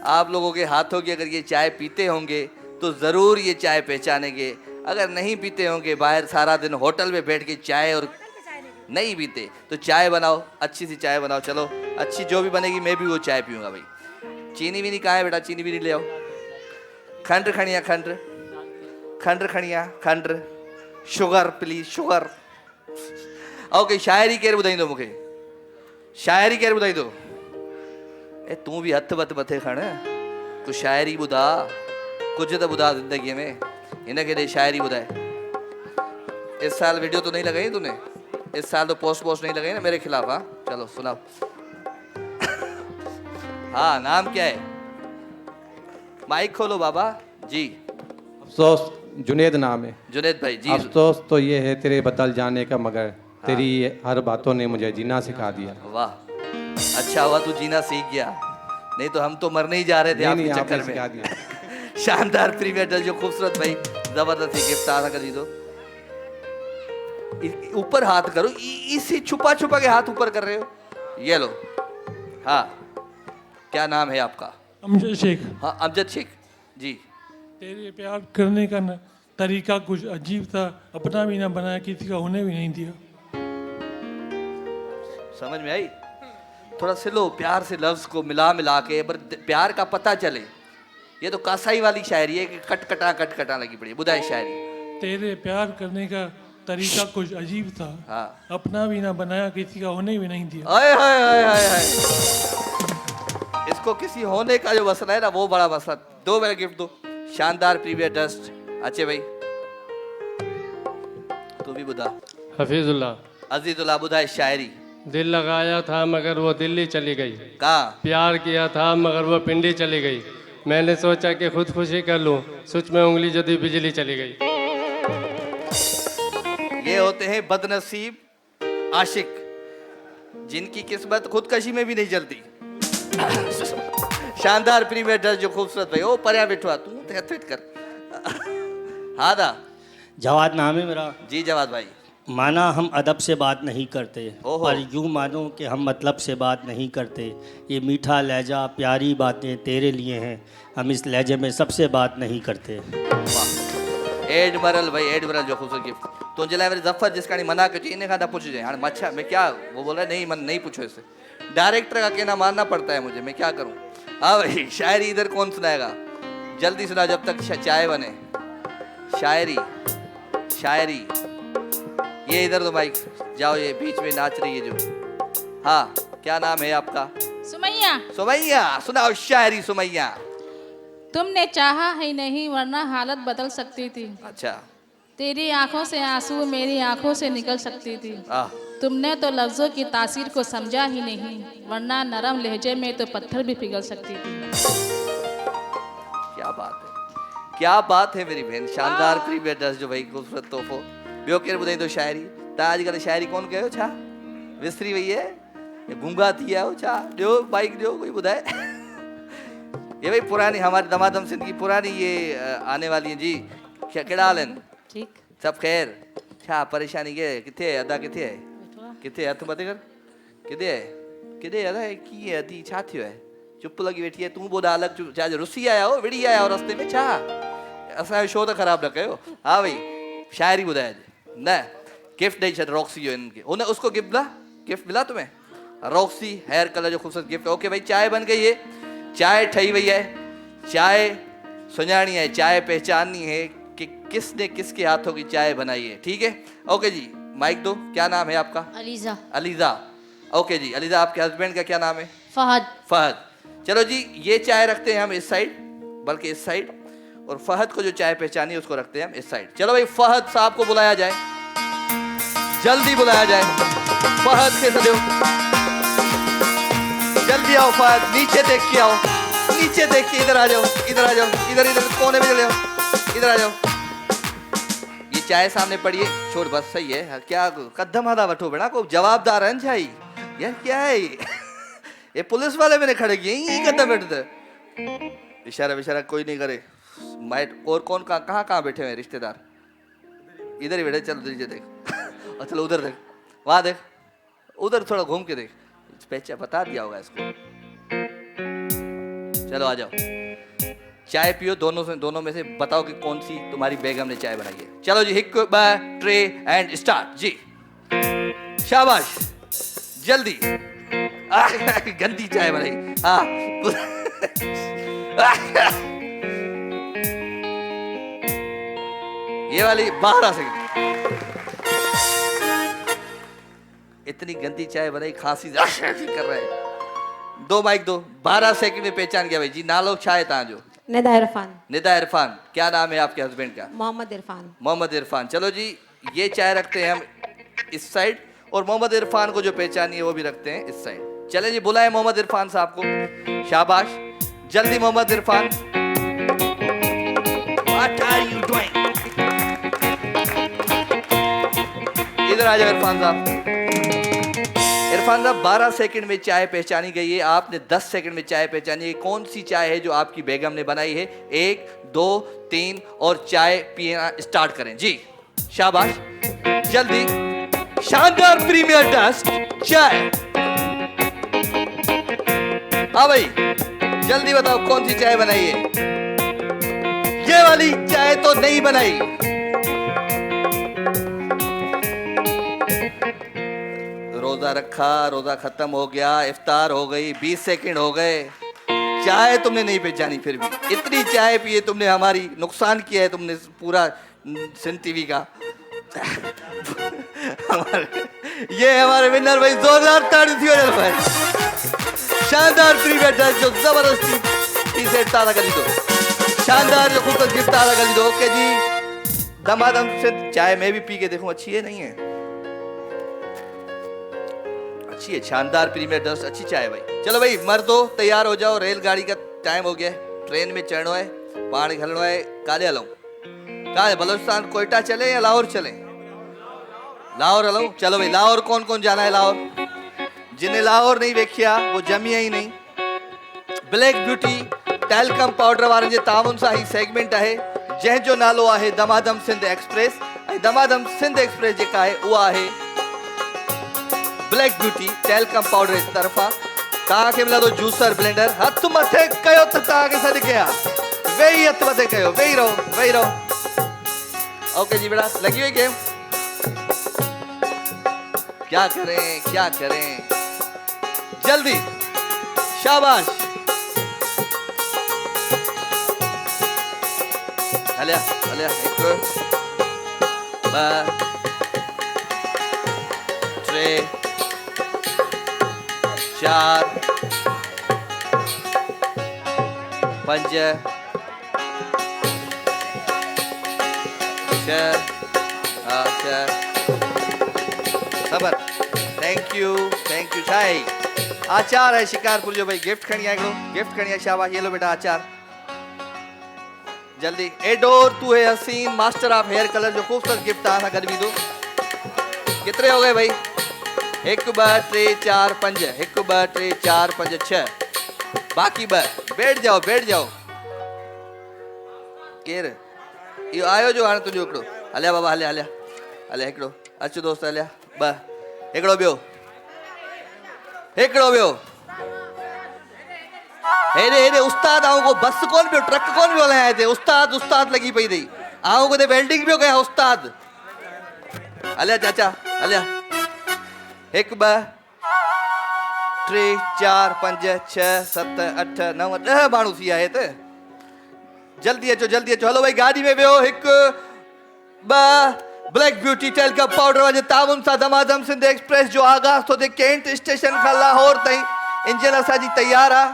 आप लोगों के हाथों की अगर ये चाय पीते होंगे तो ज़रूर ये चाय पहचानेंगे। अगर नहीं पीते होंगे, बाहर सारा दिन होटल में बैठ के चाय और नहीं पीते, तो चाय बनाओ, अच्छी सी चाय बनाओ। चलो, अच्छी जो भी बनेगी मैं भी वो चाय पीऊँगा भाई। चीनी भी नहीं, कहाँ है बेटा? चीनी भी नहीं ले आओ। खंड खणिया, खंड, खंड खणिया, खंड। Sugar please, sugar. ओके, शायरी केरु ॿुधाईंदो मूंखे? शायरी केरु ॿुधाईंदो? ए तू भी हथ वत मथे खण कुछ शायरी ॿुधा कुछ तो ॿुधा ज़िंदगी में इनके लिए शायरी ॿुधाए। इस साल वीडियो तो नहीं लगाई तूने, इस साल तो पोस्ट नहीं लगाई ना मेरे खिलाफ। हाँ चलो सुनाओ। हाँ नाम क्या है? माइक खोलो बाबा जी। अफसोस जुनेद नाम है। जुनेद भाई जी। अफसोस तो ये है तेरे बदल जाने का, मगर तेरी हर बातों ने मुझे जीना सिखा दिया। वाह अच्छा हुआ तू जीना सीख गया, नहीं तो हम तो मरने ही जा रहे थे आपके आपने चक्कर सिखा में। दिया। शानदार प्रीमियर जो खूबसूरत भाई जबरदस्त ही गिफ्ट आ कर दी दो। ऊपर हाथ करो, इसी छुपा छुपा के हाथ ऊपर कर रहे हो, ये लो। हाँ क्या नाम है आपका? अमजद शेख। हाँ अमजद शेख जी। तेरे प्यार करने का तरीका कुछ अजीब था, अपना भी ना बनाया, किसी का होने भी नहीं दिया। समझ में आई? थोड़ा सिलो प्यार से लफ्ज को मिला के, पर प्यार का पता चले। ये तो कासाई वाली शायरी है कि कट कटा लगी पड़ी। बुधाई शायरी। तेरे प्यार करने का तरीका कुछ अजीब था, हाँ अपना भी ना बनाया, किसी का होने भी नहीं दिया। आए हाय हाय हाय हाय। इसको किसी होने का जो मसला है ना, वो बड़ा मसला। दो मेरा गिफ्ट दो, शानदार प्रीवियर डस्ट। अच्छे भाई तू भी बुधा। हफीजुल्लाह। अजीजुल्लाह बुधा शायरी। दिल लगाया था मगर वो दिल्ली चली गई, कहाँ? प्यार किया था मगर वो पिंडी चली गई, मैंने सोचा कि खुदकुशी कर लूं, सुच में उंगली जदी बिजली चली गई। ये होते हैं बदनसीब आशिक, जिनकी किस्मत खुदकशी में भी नहीं चलती। शानदार प्रीमियर डस्ट जो खूबसूरत भाई। ओ पर्या बिठवा तू फिट कर। हाँ दा जवाद नाम है मेरा। जी जवाद भाई। माना हम अदब से बात नहीं करते, ओहो। पर यूँ मानो कि हम मतलब से बात नहीं करते। ये मीठा लहजा प्यारी बातें तेरे लिए हैं, हम इस लहजे में सबसे बात नहीं करते। एडमरल भाई एडमरल जो खूबसूरत गिफ्ट तो लाइ वरी जफ़र जिसका मना कयो इन्हें खां पूछ जाए। हाँ मच्छा मैं क्या, वो बोल रहा है नहीं मन नहीं पूछो इससे, डायरेक्टर का कहना मानना पड़ता है मुझे, मैं क्या करूँ। हाँ भाई शायरी इधर कौन सुनाएगा? जल्दी सुना जब तक चाय बने। शायरी शायरी ये इधर दो माइक, जाओ ये बीच में नाच रही है जो। हाँ क्या नाम है आपका? सुमैया। सुमैया सुनाओ शायरी सुमैया। तुमने चाहा ही नहीं वरना हालत बदल सकती थी, अच्छा तेरी आंखों से आंसू मेरी आंखों से निकल सकती थी, तुमने तो लफ्जों की तासीर को समझा ही नहीं, वरना नरम लहजे में तो पत्थर भी पिघल सकती थी। क्या बात है, क्या बात है मेरी बहन। शानदार प्रीमियर डस्ट जो भाई खूबसूरत तोहफो। ॿियो केरु ॿुधाईंदो शायरी? तव्हां अॼुकल्ह शायरी कोन कयो छा? विसरी वई है, गूंगा थी आयो छा? ॾियो बाइक ॾियो कोई ॿुधाए। ये भाई पुरानी हमारी दमादम सिंध की पुरानी ये आने वाली है जी। कहिड़ा हाल आहिनि? ठीक सब खैर? छा परेशानी के किथे है? अदा किथे है? किथे हथ मथे कर, किथे है? किथे अदा कीअं अदी छा थियो है? चुप लगी वेठी है। तूं ॿुधा अलॻि छा रुसी आया हो, विड़ी आया हो रस्ते में छा? असांजो शो त ख़राबु न कयो। हाँ भाई शायरी ॿुधाए न, गिफ्ट ॾेई छॾ रॉक्सी जो इनके। उन उसको गिफ्ट मिला तुम्हें? रॉक्सी हेयर कलर जो खूबसूरत गिफ्ट। ओके भाई चाय बन गई है, चाय ठही वही है, चाय सुञाणी है, चाय पहचाननी है कि किसने किसके हाथों की चाय बनाई है। ठीक है ओके जी माइक दो। क्या नाम है आपका? अलीजा। अलीजा। ओके जी अलीजा आपके हस्बैंड का क्या नाम है? फहद। फहद। चलो जी ये चाय रखते हैं हम इस साइड, बल्कि इस साइड, और फहद को जो चाय पहचानी है उसको रखते हैं हम इस साइड। चलो भाई फहद साहब को बुलाया जाए, जल्दी बुलाया जाए। फहद के सदैव जल्दी आओ फहद, नीचे देख के आओ, नीचे देख के इधर आ जाओ, इधर आ जाओ, इधर इधर कोने में चले जाओ, इधर आ जाओ। ये चाय सामने पड़ी है, छोड़ बस सही है। क्या कदम आधा वठो बेटा, को जवाबदार है छाई यार, क्या है ये पुलिस वाले मैंने खड़े किए यही कदम बैठते। इशारा विशारा कोई नहीं करे। माइट और कौन कहाँ बैठे हुए रिश्तेदार? इधर ही बैठे। चलो नीचे देख, और चलो उधर देख, वहां देख, उधर थोड़ा घूम के देख, पहचान बता दिया होगा इसको। चलो आ जाओ, चाय पियो। दोनों में से बताओ कि कौन सी तुम्हारी बेगम ने चाय बनाई है। चलो जी हिक बा ट्रे एंड स्टार्ट जी। शाबाश जल्दी। गंदी चाय बनाई। हाँ ये वाली बाहर आ सके। इतनी गंदी चाय बनाई, खांसी कर रहा है। दो माइक दो। 12 सेकंड में पहचान गया भाई जी। नालो छा है तव्हांजो? निदा इरफान। निदा इरफान। क्या नाम है आपके हस्बैंड का? मोहम्मद इरफान। मोहम्मद इरफान। चलो जी, ये चाय रखते हैं हम इस साइड, और मोहम्मद इरफान को जो पहचानी है वो भी रखते हैं इस साइड। चले जी, बुलाए मोहम्मद इरफान साहब को। शाबाश, जल्दी Mohammad Irfan. What are you doing? इधर आ जाओ इरफान साहब। इरफान साहब, 12 सेकंड में चाय पहचानी गई है, आपने 10 सेकंड में चाय पहचानी है। कौन सी चाय है जो आपकी बेगम ने बनाई है? 1 2 3 और चाय पीना स्टार्ट करें जी। शाबाश, जल्दी। शानदार प्रीमियर डस्ट चाय। हाँ भाई, जल्दी बताओ कौन सी चाय बनाई है? ये वाली चाय तो नहीं बनाई। रोजा रखा, रोजा खत्म हो गया, इफ्तार हो गई, 20 सेकंड हो गए, चाय तुमने नहीं पहचानी। फिर भी इतनी चाय पिए तुमने, हमारी नुकसान किया है तुमने पूरा सिंध टीवी का। ये हमारे विनर भाई, जोरदार ताड़ी थी भाई। शानदार प्रीमियर डस्ट जो जबरदस्ती से ताज़ा करी दो। शानदार जो खूबसूरत गिफ्ट ताज़ा करी दो। ओके जी, दमादम से चाय मैं भी पी के देखूं अच्छी है नहीं है? अच्छी है, शानदार प्रीमियर डस्ट, अच्छी चाय भाई। चलो भाई मर्दो, तैयार हो जाओ, रेलगाड़ी का टाइम हो गया है, ट्रेन में चढ़ना है, पानी घलना है। काले हलूं? कहाँ है? बलोचिस्तान कोयटा चले या लाहौर चले? लाहौर हलूं? चलो भाई, लाहौर कौन कौन जाना है? लाहौर जिन्हें लाहौर नहीं देखिया वो जमिया ही नहीं। ब्लैक ब्यूटी टैल्कम पाउडर वारनि जे ताउन सां ही सेगमेंट है, जंहिंजो नालो आहे दमादम सिंध एक्सप्रेस। ऐं दमादम सिंध एक्सप्रेस जेका आहे उहा आहे ब्लैक ब्यूटी टैल्कम पाउडर जी तरफ़ां। तव्हांखे मिलंदो जूसर ब्लेंडर। हथ मथे कयो त तव्हांखे सॾु कयां, वेही हथ मथे कयो, वेही रहो, वेही रहो। ओके जी बेटा, लगी हुई गेम? क्या करें, क्या करें? जल्दी, शाबाश। हलिया हलिया, 1 2 3 4 5 6 सबर। थैंक यू छाई। आचार है शिकारपुर जो भाई, गिफ्ट खड़ी है, गिफ्ट खड़ी है। शाबाश, ये लो बेटा आचार। जल्दी। एडोर तू है हसीन, मास्टर ऑफ हेयर कलर जो खूबसूरत गिफ्ट तव्हां सां गॾु ईंदो। कितने हो गए भाई? 1 2 3 4 5, 1 2 3 4 5 6, बाक़ी 2। बैठ जाओ, बैठ जाओ। केर इहो आयो जो हाणे तुंहिंजो हिकिड़ो? हलिया बाबा, हलिया हलिया हलिया, हिकिड़ो अचु दोस्त, हलिया 2, हिकिड़ो ॿियो, हिकिड़ो ॿियो। हेॾे हेॾे उस्ताद आऊं को बस कोन पियो, ट्रक कोन पियो हलायां हिते। उस्ताद उस्ताद लगी पई अथई, आऊं किथे वेल्डिंग पियो कयां उस्ताद। हलिया चाचा, हलिया। 1 2 3 4 5 6 7 8 9 10 माण्हू थी विया हिते। जल्दी अचो, जल्दी अचो। हलो भाई, गाड़ी में वियो। 1 2 ब्लैक ब्यूटी टैल्कम पाउडर वाले ताउन सां दमादम सिंध एक्सप्रेस जो आगाज़ थो थिए कैंट स्टेशन खां लाहौर ताईं। इंजन असांजी तैयार आहे,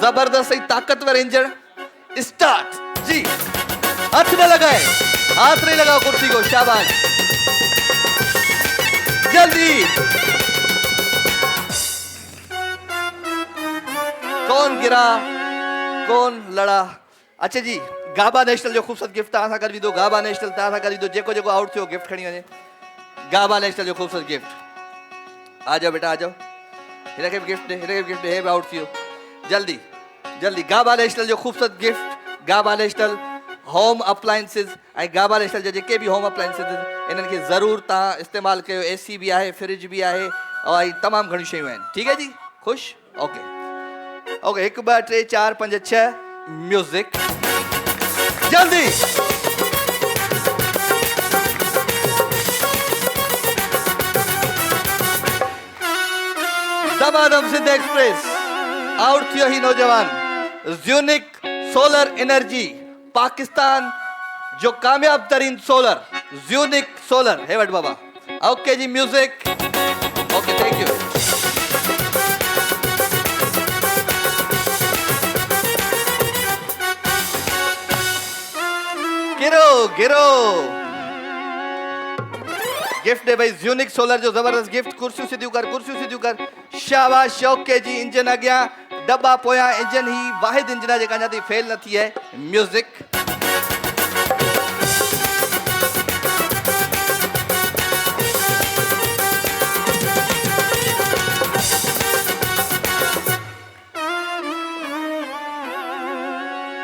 जबरदस्त ऐं ताक़तवर इंजन। स्टार्ट जी। हाथ न लगाए, हाथ नहीं लगाओ कुर्सी को। शाबाश, जल्दी। कौन गिरा, कौन लड़ा? अच्छा जी, गाबा नेशनल जो खूबसूरत गिफ्ट तव्हां सां गॾु विधो। गाबा नेशनल तव्हां सां गॾु विधो। जेको जेको आउट थियो गिफ्ट खणी वञे। गाबा नेशनल जो खूबसूरत गिफ्ट। आ जाओ बेटा, आ जाओ। हिनखे बि गिफ्ट दे, हिनखे बि गिफ्ट दे। हे बि आउट थियो। जल्दी जल्दी। गाबा नेशनल जो खूबसूरत गिफ्ट। गाबा नेशनल होम अप्लायंसिस ऐं गाबा नेशनल जा जेके बि होम अप्लायंसिस इन्हनि खे ज़रूरु तव्हां इस्तेमालु कयो। AC भी आहे, फ्रिज भी आहे ऐं तमामु घणियूं शयूं आहिनि। ठीकु है जी, ख़ुशि? Okay okay. 1 2 3 4 5 6 म्यूज़िक। जल्दी। दमादम सिंध एक्सप्रेस आउट थियो ही नौजवान। ज़्यूनिक सोलर एनर्जी, पाकिस्तान जो कामयाब तरीन सोलर, ज़्यूनिक सोलर। हे वट बाबा। ओके जी, म्यूजिक। Okay, thank you. गिरो गिरो गिफ्ट है भाई यूनिक सोलर जो जबरदस्त गिफ्ट कुर्सियों से कर शाबाश ओके जी इंजन अॻियां डब्बा पोयां इंजन ही वाहिद इंजन आहे जेका अञा फेल न थी है म्यूजिक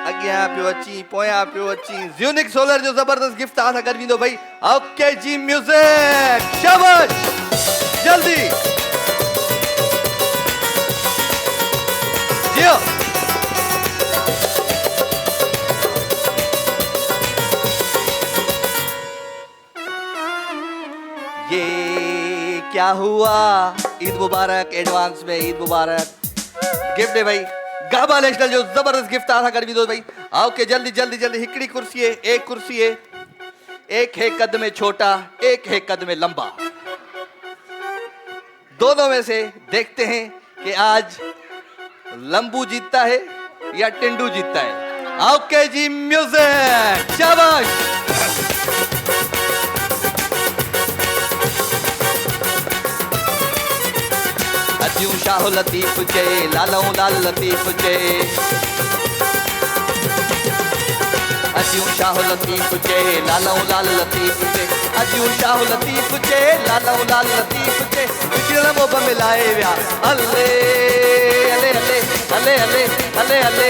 अॻियां पियो अची पोयां पियो अची यूनिक सोलर जो जबरदस्त गिफ्ट तव्हां सां गॾु वेंदो भाई ओके जी म्यूजिक शाबाश जल्दी जियो ये क्या हुआ ईद मुबारक एडवांस में ईद मुबारक गिफ्ट है भाई गाबा नेशनल जो जबरदस्त गिफ्ट आ कर भी दो भाई आओ के जल्दी जल्दी जल्दी हिकड़ी कुर्सी है एक है कद में छोटा एक है कद में लंबा दोनों में से देखते हैं कि आज लंबू जीतता है या टिंडू जीतता है आओ के जी म्यूजिक शाबाश अज्यूं शाह लतीफ चे लालऊं लाल लतीफ चे अज्यूं शाह लतीफ चे लालऊं लाल लतीफ चे अज्यूं शाह लतीफ चे लालऊं लाल लतीफ चे विकिरण मोब मिलाए विया हले हले हले हले हले हले हले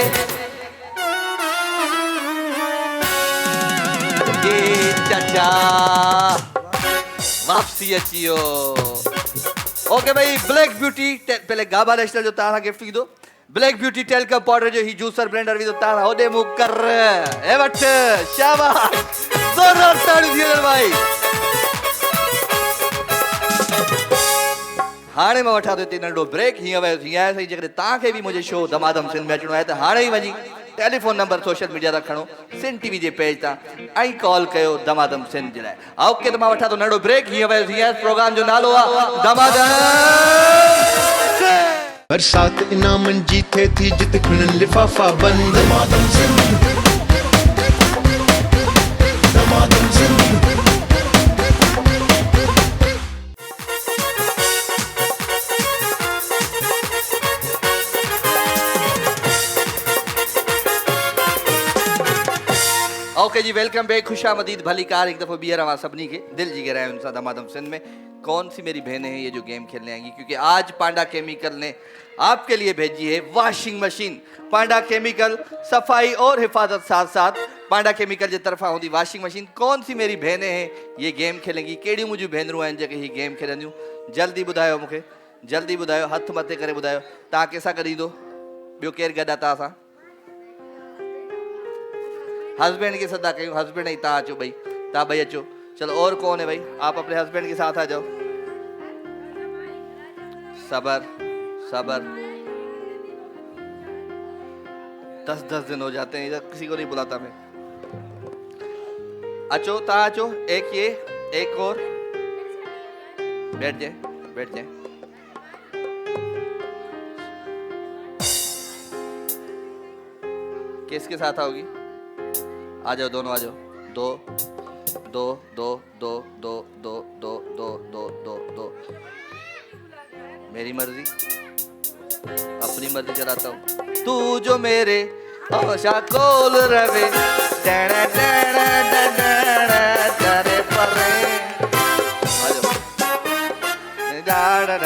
ये चाचा वापसी अचियो ओके भाई ब्लैक ब्यूटी पहले गाबा नेशनल जो तारा गिफ्ट की दो ब्लैक ब्यूटी टेलकम पाउडर जो ही जूसर ब्लेंडर भी दो तारा होदे मुक कर ए वट शाबाश जोरदार ताड़ी दियो भाई हाणे मां वठा तो नंढो ब्रेक हीअं वियो हीअं आहे सही जेकॾहिं तव्हांखे बि मुंहिंजे शो दमादम सिंध में अचिणो आहे त हाणे ई वञी टेलीफोन नंबर सोशल मीडिया था खणो सिंध टीवी जे पेज तां ऐं कॉल कयो दमादम सिंध जे लाइ ओके त मां वठां थो नंढो ब्रेक हीअं वियो हीअं प्रोग्राम जो नालो आहे दमादम बरसात इनामन जी थे थी जित खिणन लिफाफा बंद दमादम सिंध दमादम सिंध ओके जी वेलकम बैक खुशामदीद भली कार एक दफ़ा बियर आवाज़ सबनी के दिल जी गहराए उनसा दमादम सिंध में कौन सी मेरी बहनें हैं ये जो गेम खेलने आएंगी क्योंकि आज पांडा केमिकल ने आपके लिए भेजी है वॉशिंग मशीन पांडा केमिकल सफाई और हिफाजत साथ साथ पांडा केमिकल की तरफा होती वॉशिंग मशीन कौन सी मेरी बहनें हैं ये गेम खेलेंगी कहिड़ियूं मुंहिंजूं भेनरूं आहिनि जेके ही गेम खेलंदियूं जल्दी ॿुधायो मूंखे जल्दी ॿुधायो हथ मथे करे ॿुधायो तव्हां कंहिंसां गॾु ईंदो ॿियो केरु गॾु आहे तव्हां सां हस्बैंड के सदा कहीं हस्बैंड ही ता अचो भाई ता भाई अचो चलो और कौन है भाई आप अपने हस्बैंड के साथ आ जाओ सबर सबर 10-10 दिन हो जाते हैं इधर किसी को नहीं बुलाता मैं अचो ता अचो एक ये एक और बैठ जाए किसके साथ आओगी आ जाओ दोनों आ जाओ दो दो दो दो दो दो दो दो दो दो दो मेरी मर्जी अपनी मर्जी चलाता हूँ तू जो मेरे हमेशा कोल रवे डैड़ा डैड़ा डैड़ा करे परे आ जाओ डैड़ा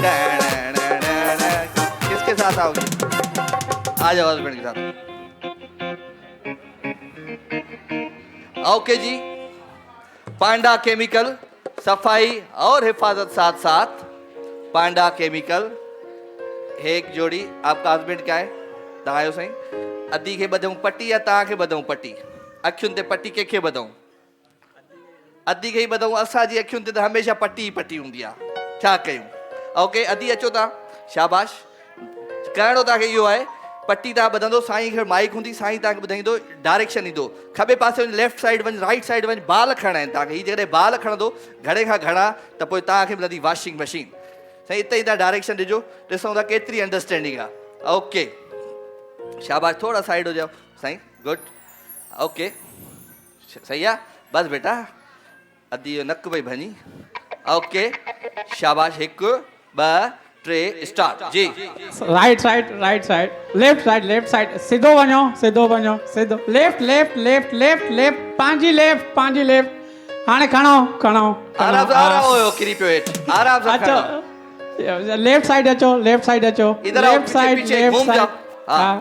डैड़ा डैड़ा किसके साथ आओगे आ जाओ हस्बैंड के साथ ओके जी पांडा केमिकल सफाई और हिफाजत साथ साथ पांडा केमिकल एक जोड़ी आपका हस्बैंड क्या है तव्हांजो साईं अदी खे ॿधऊं पटी या तव्हांखे ॿधऊं पटी अखियुनि ते पटी कंहिंखे ॿधऊं अदी खे ई ॿधऊं असांजी अखियुनि ते त हमेशह पटी ई पटी हूंदी आहे छा कयूं ओके अदी अचो तव्हां शाबाश करिणो तव्हांखे इहो आहे पट्टी तव्हां ॿधंदो साईं खे माइक हूंदी साईं तव्हांखे ॿुधाईंदो डायरेक्शन ईंदो खॿे पासे वञ लेफ्ट साइड वञ राइट साइड वञ बाल खणणा आहिनि तव्हांखे हीअ जॾहिं बाल खणंदो घणे खां घणा त पोइ तव्हांखे मिलंदी वॉशिंग मशीन साईं हिते ई तव्हां डायरेक्शन ॾिजो ॾिसूं था केतिरी अंडरस्टैंडिंग आहे ओके शाबाश थोड़ा साइड हो जाओ साईं गुड ओके सही है बस बेटा अदी यो नक भई भनी ओके शाबाश हिकु ब टे स्टार्ट जी राइट साइड लेफ्ट साइड सीधो वञो सीधो लेफ्ट पंहिंजी लेफ्ट हाणे खणो आराम सां आराम होयो किरी पियो हेठ आराम सां अचो खणो लेफ्ट साइड अचो इधर आओ, लेफ्ट साइड पीछे घूम जाओ। हाँ। हाँ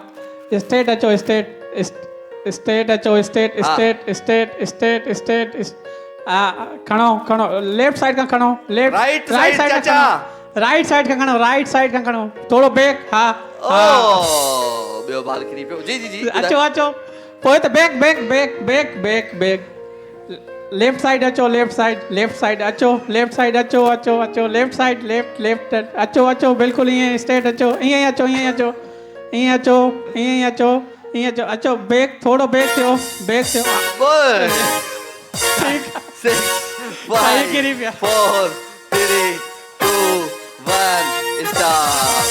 स्टेट अचो स्टेट अचो स्टेट खणो लेफ्ट साइड का खणो Right side, चाचा। राइट साइड का खणो थोड़ो बैक हाँ ओ ॿियो बाल किरी पियो जी अचो पोइ त बैक लेफ्ट साइड अचो लेफ्ट साइड अचो लेफ्ट साइड अचो लेफ्ट अचो बिल्कुलु ईअं स्ट्रेट अचो ईअं अचो बैक थोड़ो बैक थियो गुड ठीक 6 सही किरी पिया 4 3 2 1 स्टार्ट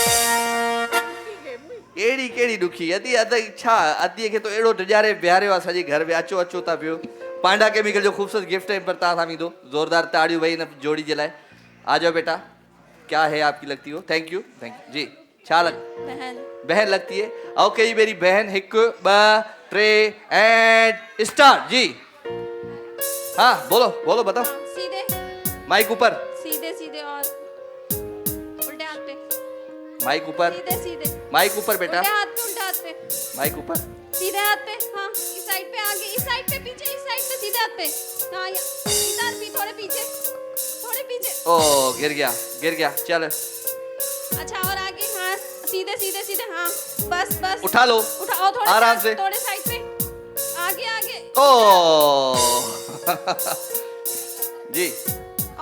केड़ी दुखी अदी छा अदी के तो एड़ो डिजारे बिहारे वा सजी घर में अचो ता पियो पांडा केमिकल जो खूबसूरत गिफ्ट है पर ता सामी दो जोरदार ताड़ियों भाई न जोड़ी जलाए आ जाओ बेटा क्या है आपकी लगती हो थैंक यू जी छा लग बहन लगती है ओके जी मेरी बहन 1 2 3 एंड स्टार्ट जी हाँ बोलो बताओ सीधे माइक ऊपर सीधे और उल्टे हाथ पे माइक ऊपर सीधे माइक ऊपर बेटा उल्टे हाथ पे माइक ऊपर सीधे हाथ पे हाँ इस साइड पे आगे इस साइड पे पीछे इस साइड पे सीधे हाथ पे हाँ इधर भी थोड़े पीछे ओ गिर गया चल अच्छा और आगे हाँ सीधे हाँ बस उठाओ थोड़े आराम से थोड़े साइड पे आगे ओ जी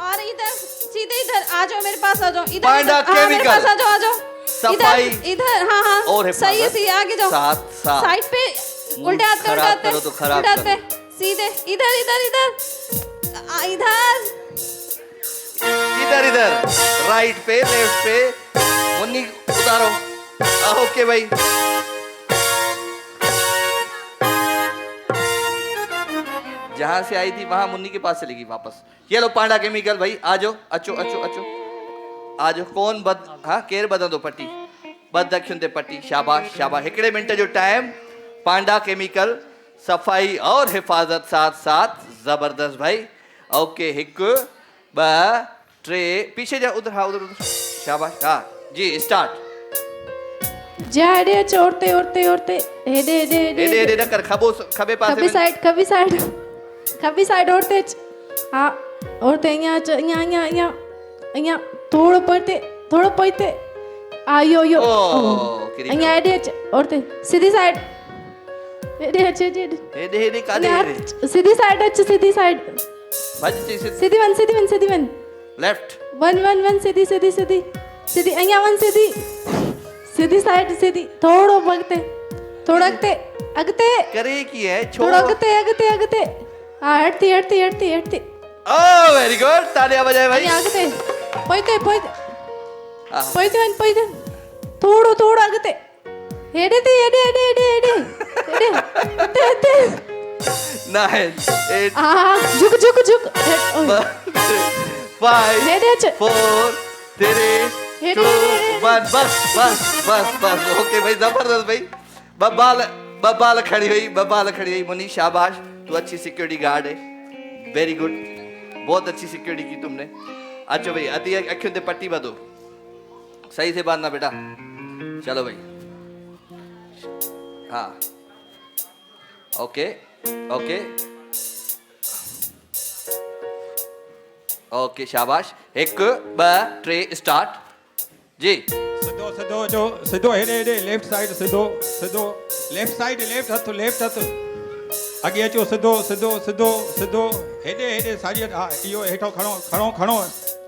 और इधर सीधे इधर आ जाओ मेरे पास आ जाओ इधर पांडा हाँ, मेरे केमिकल। पास आ जाओ सफाई इधर हाँ और सही है आगे जाओ साथ साइड पे उल्टे हाथ पे खराब करो तो खराब उल्टे हाथ पे करो। सीधे इधर राइट पे लेफ्ट पे मुन्नी उतारो ओके भाई जहां से आई थी वहां मुन्नी के पास चलेगी वापस ये लो पांडा केमिकल भाई आ जाओ अचो कौन हाँ केर बदंदो पट्टी बद रखियुनि ते पट्टी शाबाश हिकिड़े मिनट जो टाइम पांडा केमिकल सफाई और हिफाजत साथ जबरदस्त भाई ओके 1 2 3 पीछे जा उधर शाबाश हाँ जी स्टार्ट जा हेडे चोरते हेडे न कर खबे पासे खब्बी साइड औरते हाँ औरते यहाँ थोड़ो पड़ते आयो हेडे औरते सीधी साइड हेडे सीधी साइड सीधी वन लेफ्ट वन सीधी यहाँ वन सीधी साइड थोड़ो अगते करे की है थोड़ा अगते हाँ हटती ओ वेरी गुड तालियां बजाए भाई अगते पोइते थोड़ो अगते हेडे नाइस 8 झुक 5 हेडे 4 3 2 1 बस ओके भाई जबरदस्त भाई बब्बाल खड़ी हुई मुनी शाबाश तू अच्छी सिक्योरिटी गार्ड है वेरी गुड बहुत अच्छी सिक्योरिटी की तुमने अच्छा भाई अति अखियों ते पट्टी बदो सही से बांधना बेटा चलो भाई हाँ ओके शाबाश 1 2 3 स्टार्ट जी सिधो हेडे लेफ्ट साइड सिधो लेफ्ट हथ आगे अचो सिधो हेडे साड़ी हाँ इहो हेठो खणो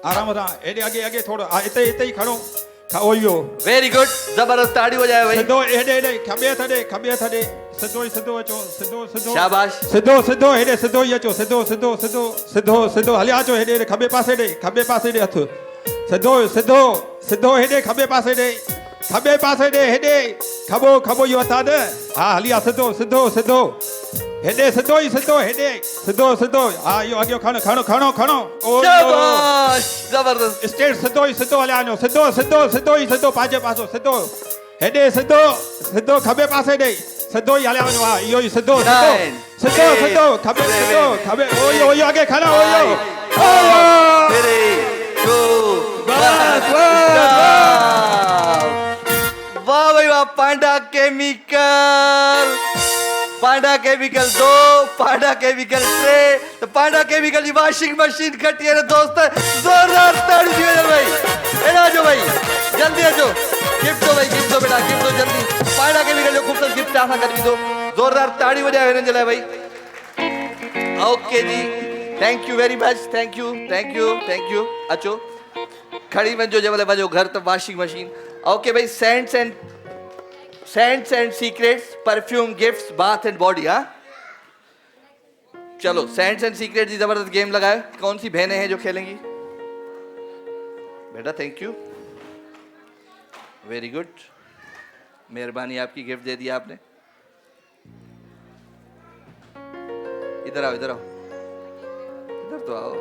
आराम सां हेडे अगे थोड़ो हिते ही खणो ओयो वेरी गुड जबरदस्त ताड़ी हो जाए भाई सिधो हेडे खबे हथ ॾे सिधो अचो सिधो शाबाश सिधो हेडे सिधो ही अचो सिधो हलिया अचो हेडे खबे पासे ॾे हथ सिधो हेडे खबे पासे ॾे हेडे खबो इहो हथा ॾे हा हलिया सिधो हेॾे सिधो ई सिधो हेॾे सिधो सिधो हा इहो अॻियो खणो खणो खणो खणो ओ शाबाश जबरदस्त स्टेट सिधो ई सिधो हलिया वञो सिधो सिधो सिधो ई सिधो पंहिंजे पासो सिधो हेॾे सिधो सिधो खॿे पासे ॾे सिधो ई हलिया वञो हा इहो ई सिधो सिधो सिधो सिधो खॿे सिधो खॿे ओ इहो अॻे खणो ओ इहो 3 2 बस वाह भाई वाह पांडा केमिकल 2 पांडा केमिकल 3 तो पांडा केमिकल की वॉशिंग मशीन खटी है दोस्त जोरदार ताड़ी दियो भाई एड़ा जो भाई जल्दी आ जाओ गिफ्ट दो भाई गिफ्ट दो बेटा गिफ्ट दो जल्दी पांडा केमिकल जो खूबसूरत गिफ्ट आसा कर दो जोरदार ताड़ी बजाए वेने जलाए भाई ओके जी thank you very much thank you अचो खड़ी वञो जब वञो घर तो वॉशिंग मशीन ओके भाई Scents and Secrets perfume gifts bath and body हाँ चलो सेंट्स एंड सीक्रेट्स की जबरदस्त गेम लगाए कौन सी बहनें हैं जो खेलेंगी बेटा थैंक यू वेरी गुड मेहरबानी आपकी गिफ्ट दे दिया आपने इधर आओ इधर तो आओ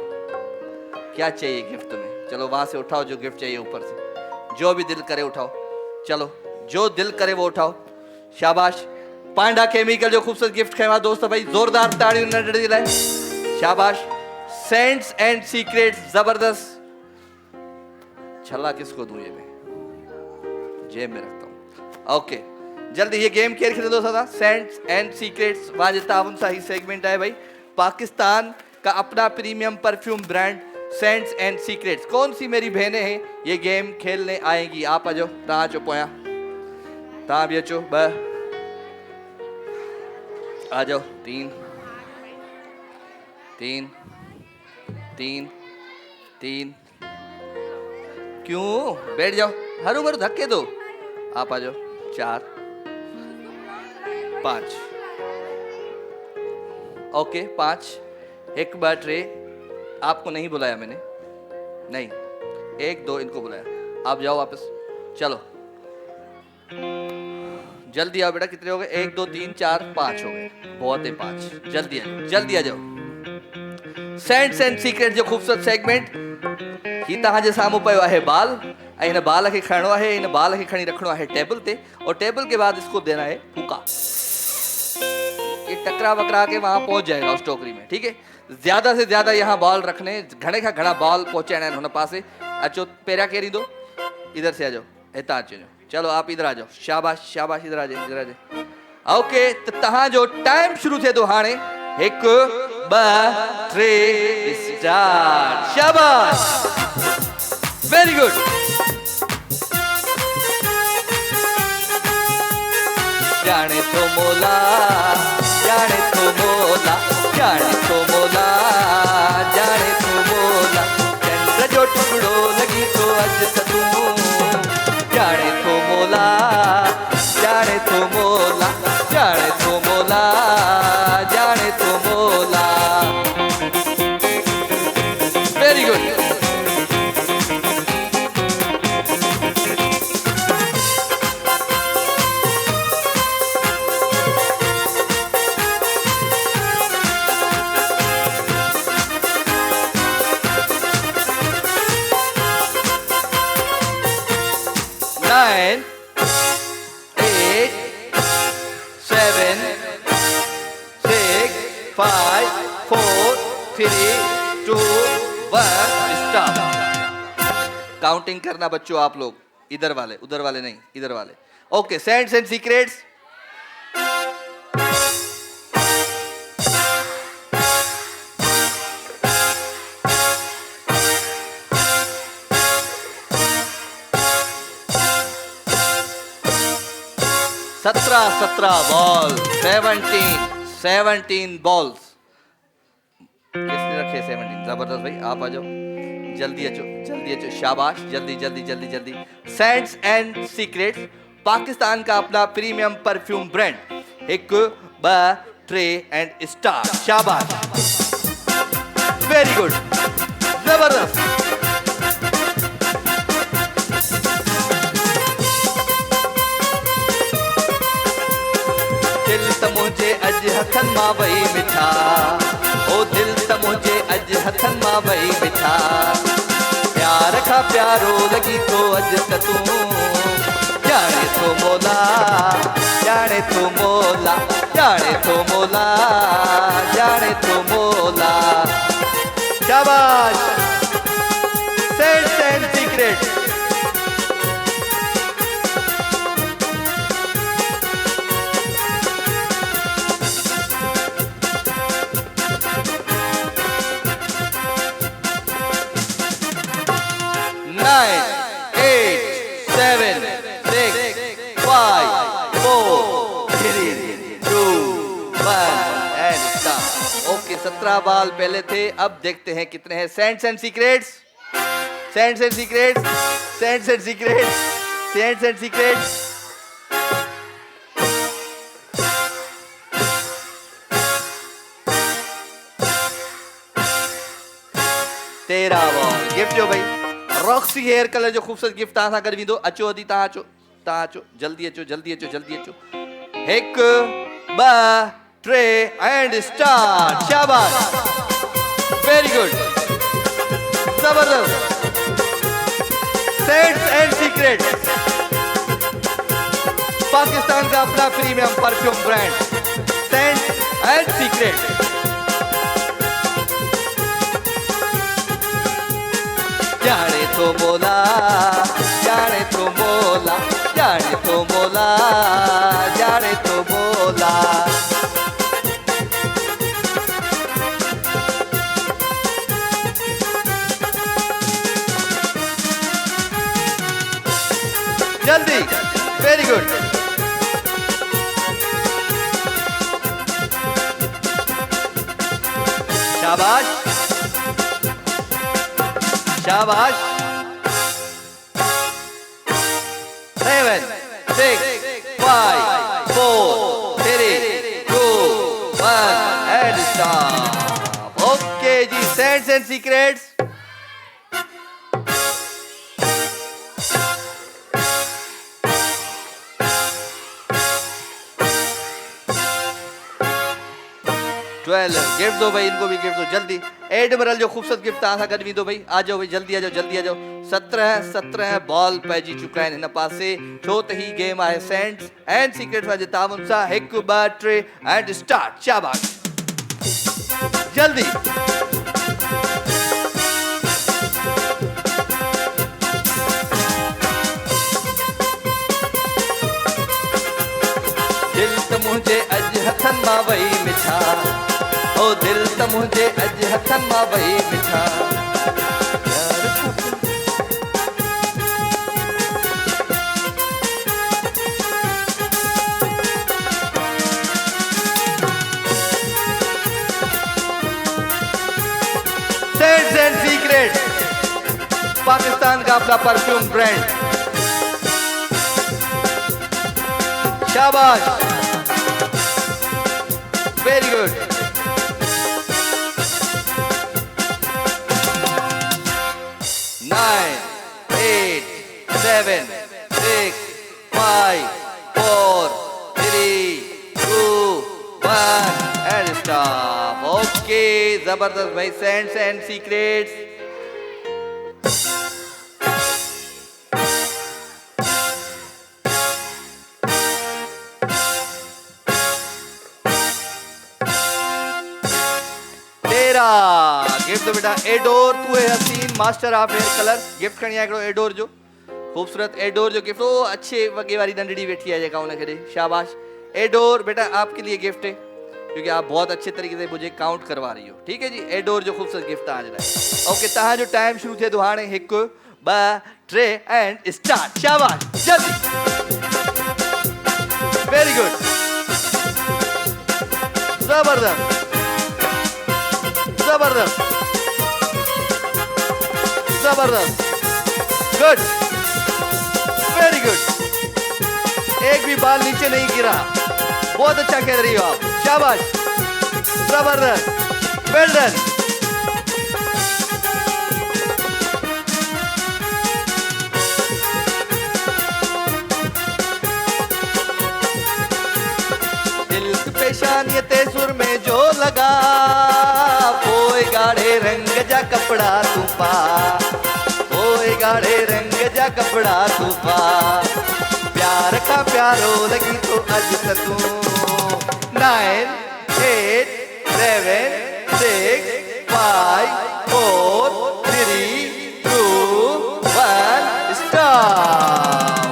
क्या चाहिए गिफ्ट तुम्हें चलो वहां से उठाओ जो गिफ्ट चाहिए ऊपर से जो भी दिल करे उठाओ चलो जो दिल करे वो उठाओ शाबाश पांडा केमिकल जो खूबसूरत गिफ्ट खेवा दोस्तों भाई जोरदार ताड़ी दिलाए शाबाश सेंट्स एंड सीक्रेट्स जबरदस्त छल्ला किसको दूं ये मैं जेब में रखता हूं ओके जल्दी ये गेम खेल खेले दोस्तों सेंट्स एंड सीक्रेट्स वाजिद ताउन सा ही सेगमेंट है भाई पाकिस्तान का अपना premium perfume brand Scents and Secrets कौन सी मेरी बहनें हैं ये गेम खेलने आएंगी आप आ जाओ ता अचो पोया ता भी अचो आ जाओ 3 क्यों बैठ जाओ हरू भरू धक्के दो आप आ जाओ 4 5 ओके 5 1 2 3 आपको नहीं बुलाया मैंने नहीं 1 2 इनको बुलाया आप जाओ वापस चलो जल्दी आओ बेटा कितने हो गए 1 2 3 4 5 हो गए बहुत है 5 जल्दी आ जाओ सेंट्स एंड सीक्रेट जो खूबसूरत सेगमेंट ही तहां जे सामू पयो है बाल इन बाल के खणो है इन बाल के खणी रखणो है टेबल ते और टेबल के बाद इसको देना है फूका ये टकरा बकरा के वहां पहुंच जाएगा उस टोकरी में ठीक है ज्यादा से ज्यादा यहाँ बॉल रखने घणे का घना बॉल पहुंचाना है हुन पासे अचो पेरा केरी दो इधर से आ जाओ हितां अचो चलो आप इधर आ जाओ शाबाश शाबाश इधर आ जाए ओके तो तहां जो टाइम शुरू थे तो हाणे 1 2 3 स्टार्ट शाबाश वेरी गुड जाने तो मोला जाने तो मोला जाने तो मोला जाने तो मोला चंद्र जो टुकड़ो लगी तो अज तू जाने तो मोला जाने तो मोला जाने तो मोला जाने तो मोला very good Nine, 8, 7, 6, 5, 4, 3, 2, 1 start counting करना बच्चों आप लोग इधर वाले उधर वाले नहीं इधर वाले ओके सेंट्स एंड सीक्रेट्स सत्रह बॉल 17 बॉल्स किसने रखे 17 जबरदस्त भाई आप आ जाओ जल्दी अचो शाबाश जल्दी सेंट्स एंड सीक्रेट्स पाकिस्तान का अपना premium perfume brand 1 2 3 and start शाबाश वेरी गुड जबरदस्त त मुझे अज हथन मां वही मिठा ओ दिल त मुझे अज हथन मां वही मिठा प्यार का प्यारो लगी तो अज त तू जाने तो मोला जाने तो मोला जाने तो मोला जाने तो मोला शाबाश सेंट्स एंड सीक्रेट्स ओके 17 बाल पहले थे, अब देखते हैं कितने हैं। Scents and Secrets, Scents and Secrets, Scents and Secrets, Scents and Secrets. तेरा बॉल गिफ्ट जो भाई रॉक्सी हेयर कलर जो खूबसूरत गिफ्ट तव्हां सां गॾु वेंदो। अचो अदी तव्हां अचो, तव्हां अचो, जल्दी अचो, जल्दी अचो, जल्दी अचो। 1 2 3 एंड स्टार्ट। शाबाश, वेरी गुड, जबरदस्त। सेंट्स एंड सीक्रेट्स पाकिस्तान का अपना premium perfume brand Scents and Secrets. जाने तो मोला जाने तो मोला जाने तो मोला जाने तो मोला। जल्दी, वेरी गुड। शाबाश शाबाश। 7 6 5 4 3 2 1 एंड स्टॉप। ओके जी, सेंट्स एंड सीक्रेट्स। गिफ्ट दो भाई, इनको भी गिफ्ट दो जल्दी। एडमिरल जो खूबसूरत गिफ्ट तव्हां सां गॾु वेंदो भाई। आ जाओ भाई, जल्दी आ जाओ, जल्दी आ जाओ। 17 बॉल पइजी चुका आहिनि हिन पासे, छो त ही गेम आहे सेंट्स एंड सीक्रेट्स वारे तामुन सां। 1 2 3 एंड स्टार्ट। शाबाश, जल्दी। दिल त मुझे अज हथन मां वही मिठा ओ दिल त मुझे अज हथन मां वही मिठा। सेंट्स एंड सीक्रेट्स पाकिस्तान का अपना परफ्यूम ब्रांड। शाबाश, very good. 9 8 7 6 5 4 3 2 1 and stop. Okay, जबरदस्त भाई, सेंट्स एंड सीक्रेट्स। गिफ्ट दो बेटा। एडोर, तू है हसीन master of hair colour. Gift खणी आयो एडोर जो खूबसूरत एडोर जो गिफ्ट। ओ अच्छे वगे वाली नंढड़ी बैठी है जेका उनखे दे। शाबाश एडोर, बेटा आपके लिए गिफ्ट है क्योंकि आप बहुत अच्छे तरीके से मुझे काउंट करवा रही हो। ठीक है जी, एडोर जो खूबसूरत गिफ्ट तव्हांजे लाइ। ओके, तव्हांजो टाइम शुरू थिए थो हाणे। 1 2 3 एंड स्टार्ट। शाबाश, जल्दी, वेरी गुड, जबरदस्त जबरदस्त जबरदस्त, गुड, वेरी गुड। एक भी बाल नीचे नहीं गिरा, बहुत अच्छा खेल रही हो आप। शाबाश, जबरदस्त, वेल डन। दिल मुस्क पेशान ये ते सुर में जो लगा, पोए गाढ़े रंग जा कपड़ा तू पा, पोए गाढ़े रंग जा कपड़ा तू पा, प्यार का प्यारो लगी तो अज तू। 9 8 7 6 5 4 3 2 1 स्टार्ट।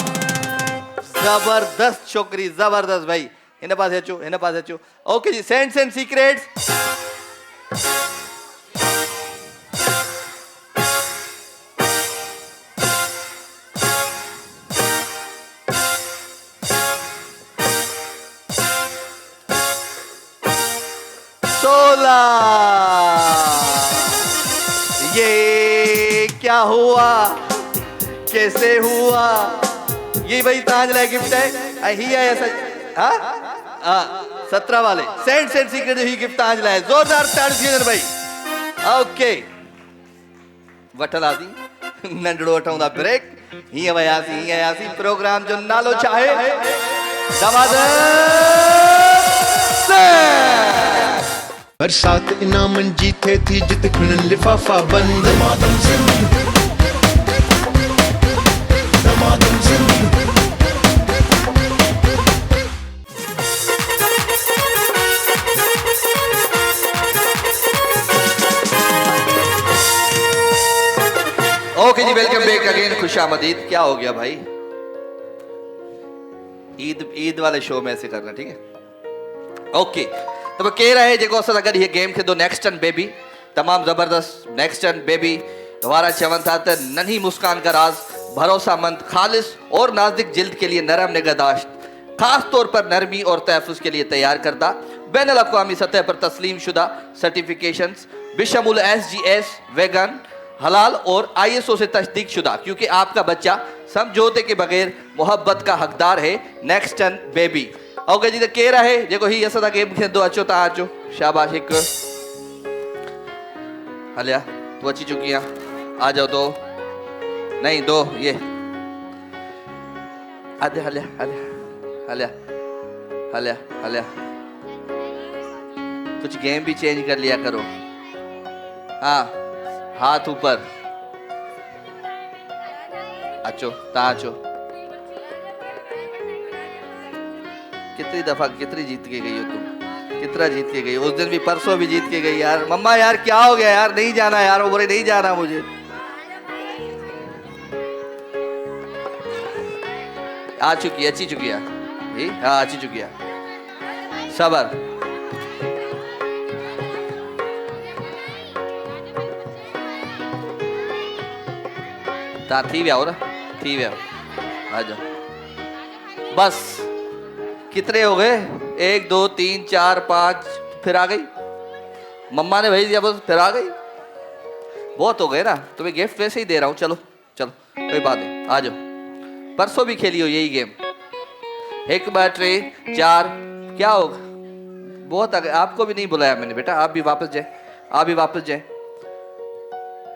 जबरदस्त छोकरी, जबरदस्त भाई। इन पास अचो, इन पास अचो। ओके जी, सेंट्स एंड सीक्रेट्स। ये क्या हुआ, कैसे हुआ? ये भाई तांजला गिफ्ट है, ही है ऐसा। हाँ 17 वाले सेंट्स एंड सीक्रेट ही गिफ्ट तांजला है। जोरदार ताड़ी भाई। ओके वठल आसी नंढड़ो वठूं था ब्रेक। हीअं वियासीं प्रोग्राम जो नालो चाहे बरसात इनामन जीते थी जित खिणन लिफाफा बंद। दमादम जिंदगी, दमादम जिंदगी। ओके जी, वेलकम बैक अगेन, खुशामदीद। क्या हो गया भाई? ईद वाले शो में ऐसे करना, ठीक है? ओके तो कह रहे जेको असां अगर ये गेम थींदो नेक्स्ट एंड बेबी, तमाम जबरदस्त नेक्स्ट एंड बेबी वारा चवन था त नन्ही मुस्कान का राज, भरोसामंद, खालिस और नाजुक जिल्द के लिए नरम निगहदाश्त, खास तौर पर नरमी और तहफ़्फ़ुज़ के लिए तैयार करदा, बैनुल अक़वामी सतह पर तस्लीम शुदा सर्टिफिकेशंस बिशमुल SGS, वेगन, हलाल और ISO से तस्दीक शुदा, क्योंकि आपका बच्चा समझौते के बगैर मोहब्बत का हकदार है। Next and baby. ओके जी, तो कह रहा है जेको ही असां गेम खेदो, अचो ता अचो, शाबाश। एक हलिया तू अची चुकी है, आ जाओ। दो नहीं दो, ये आधे। हलिया हलिया हलिया हलिया हलिया, कुछ गेम भी चेंज कर लिया करो। हाँ हाथ ऊपर, अचो ता अचो। कितनी दफा कितनी जीत के गई हो तुम, कितना जीत के गई? उस दिन भी, परसों भी जीत के गई यार। मम्मा यार क्या हो गया यार, नहीं जाना यार, वो बोले नहीं जाना मुझे। आ चुकी, अच्छी चुकी है। हाँ अच्छी चुकी है। सबर। ता थी व्या हो ना, थी व्या। आ जाओ बस। कितने हो गए? 1 2 3 4 5, फिर आ गई। मम्मा ने भेज दिया बस, फिर आ गई। बहुत हो गए ना, तुम्हें गिफ्ट वैसे ही दे रहा हूँ। चलो चलो कोई बात नहीं, आ जाओ। परसों भी खेली हो यही गेम। 1 2 3 4, क्या होगा? बहुत आ गए। आपको भी नहीं बुलाया मैंने बेटा, आप भी वापस जाए, आप भी वापस जाए।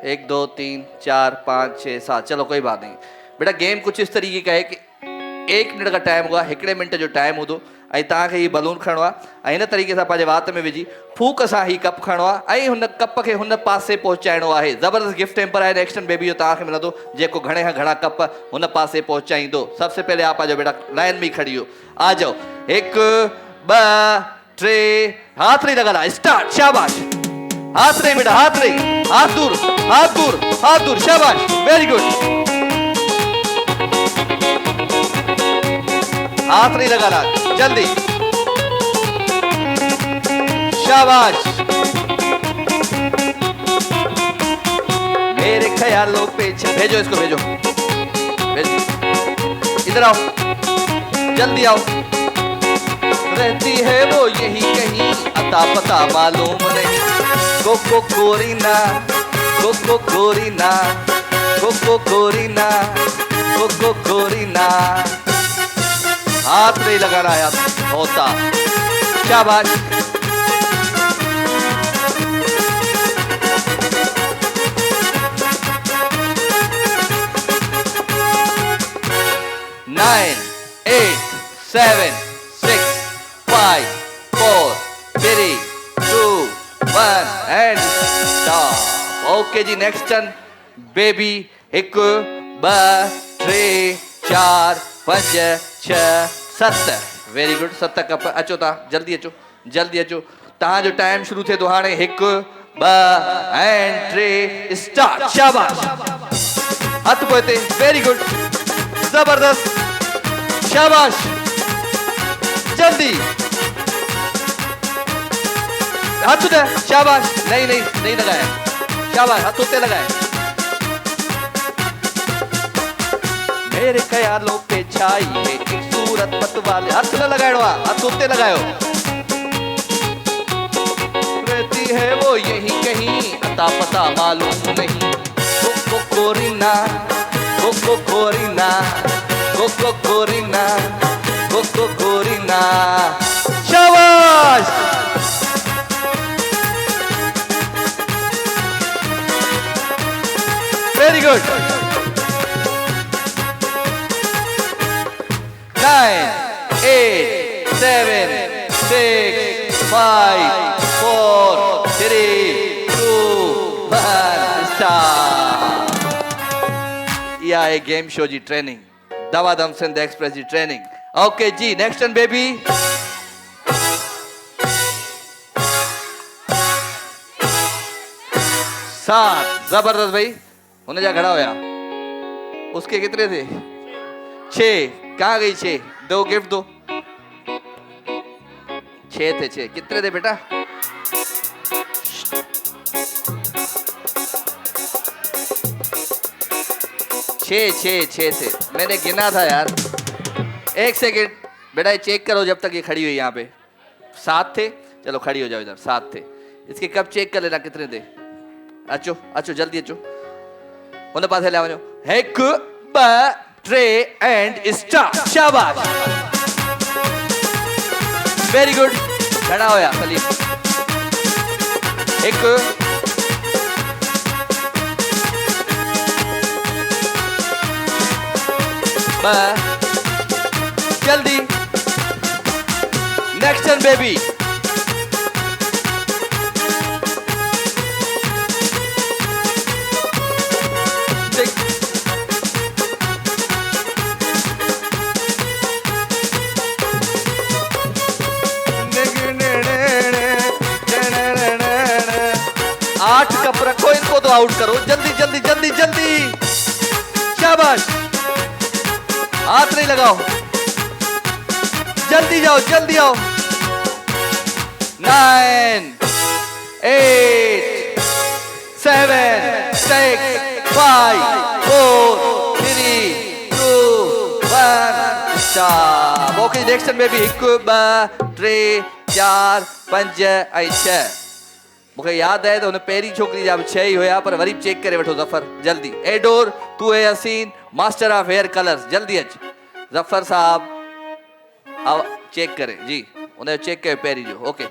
1 2 3 4 5 6 7, चलो कोई बात नहीं बेटा। गेम कुछ इस तरीके का है कि 1 मिनट का टाइम होगा, 1 मिनट जो टाइम हूंदो, ऐं तव्हांखे ही बलून खणणो आहे, हिन तरीक़े सां पंहिंजे वात में विझी फूक सां ही कप खणणो आहे, ऐं हुन कप खे हुन पासे पहुचाइणो आहे। ज़बरदस्त गिफ्ट हैम्पर आहे नेक्स्ट एंड बेबी जो तव्हांखे मिलंदो, जेको घणे खां घणा कप हुन पासे पहुचाईंदो। सबसे पहले आप आ जाओ बेटा, लाइन में ही खड़ी हो, आ जाओ। 1 2 3, हाथ नहीं लगाना, स्टार्ट। शाबाश, हाथ नहीं बेटा, हाथ नहीं, हाथ दूर, हाथ दूर, हाथ दूर। शाबाश, वेरी गुड। हाथ नहीं लगाना, जल्दी। शाबाश। मेरे ख्यालों पे भेजो इसको, भेजो, इधर आओ, जल्दी आओ। रहती है वो यही कहीं, अता पता मालूम नहीं। कोको कोरीना, कोको कोरीना, कोको कोरीना, कोको कोरीना। हाथ नहीं लगाना यार, होता। शाबाश। Nine, 8, 7, 6, 5, and stop. ओके जी, next turn baby. 1 2 3 4 5 6 7। Very good. 7 cup अचो ता, जल्दी अचो, जल्दी अचो। तहां जो टाइम शुरू थे तो हाणे 1 2 एंड 3 स्टार्ट। शाबाश, हथ पोइते। वेरी गुड, जबरदस्त, शाबाश, जल्दी हाथ उधर। शाबाश, नहीं नहीं नहीं लगाया, शाबाश, हाथ उतने लगाए। मेरे ख्यालों पे छाई है एक सूरत मत वाले। हाथ न लगायो, हाथ उतने लगायो। रहती है वो यहीं कहीं, अता पता मालूम नहीं। कोको कोरिना, कोको कोरिना, कोको कोरिना, कोको कोरिना। शाबाश, वेरी गुड। 9 8 7 6 5 4 3 2 1 स्टार्ट। यह है गेम शो जी ट्रेनिंग, दवा दम सिंध एक्सप्रेस जी ट्रेनिंग। ओके जी, नेक्स्ट टर्न बेबी। 7। जबरदस्त भाई, उन्हें जा खड़ा होया। उसके कितने थे? 6। कहाँ गई 6? दो गिफ्ट दो। 6 थे, 6 कितने थे बेटा? 6 थे, मैंने गिना था यार। 1 सेकेंड बेटा, चेक करो जब तक ये खड़ी हुई यहाँ पे। 7 थे, चलो खड़ी हो जाओ इधर। 7 थे, इसके कब चेक कर लेना कितने थे। अचो अचो, जल्दी अचो, उन्हें पास ले वञो। 1 2 3 एंड स्टार्ट। शाबाश, वेरी गुड, खड़ा होया सलीम। 1 2, जल्दी। Next turn baby. आठ कप रखो, इनको तो आउट करो, जल्दी जल्दी जल्दी जल्दी। शाबाश, हाथ नहीं लगाओ, जल्दी जाओ जल्दी आओ। 9 8 7 6 5 4 3 2 1 स्टार्ट। ओके, नेक्स्ट में भी 1 2 3 4 5 ऐं 6। मुझे याद है तो उन्हें पहली छोकरी जब 6 ही होया, पर वरी चेक करे वठो जफर, जल्दी। एडोर, तू है हसीन, मास्टर ऑफ हेयर कलर्स, जल्दी अच। जफर साहब अब चेक करे जी, उन्हें चेक करे पहरी जो। ओके,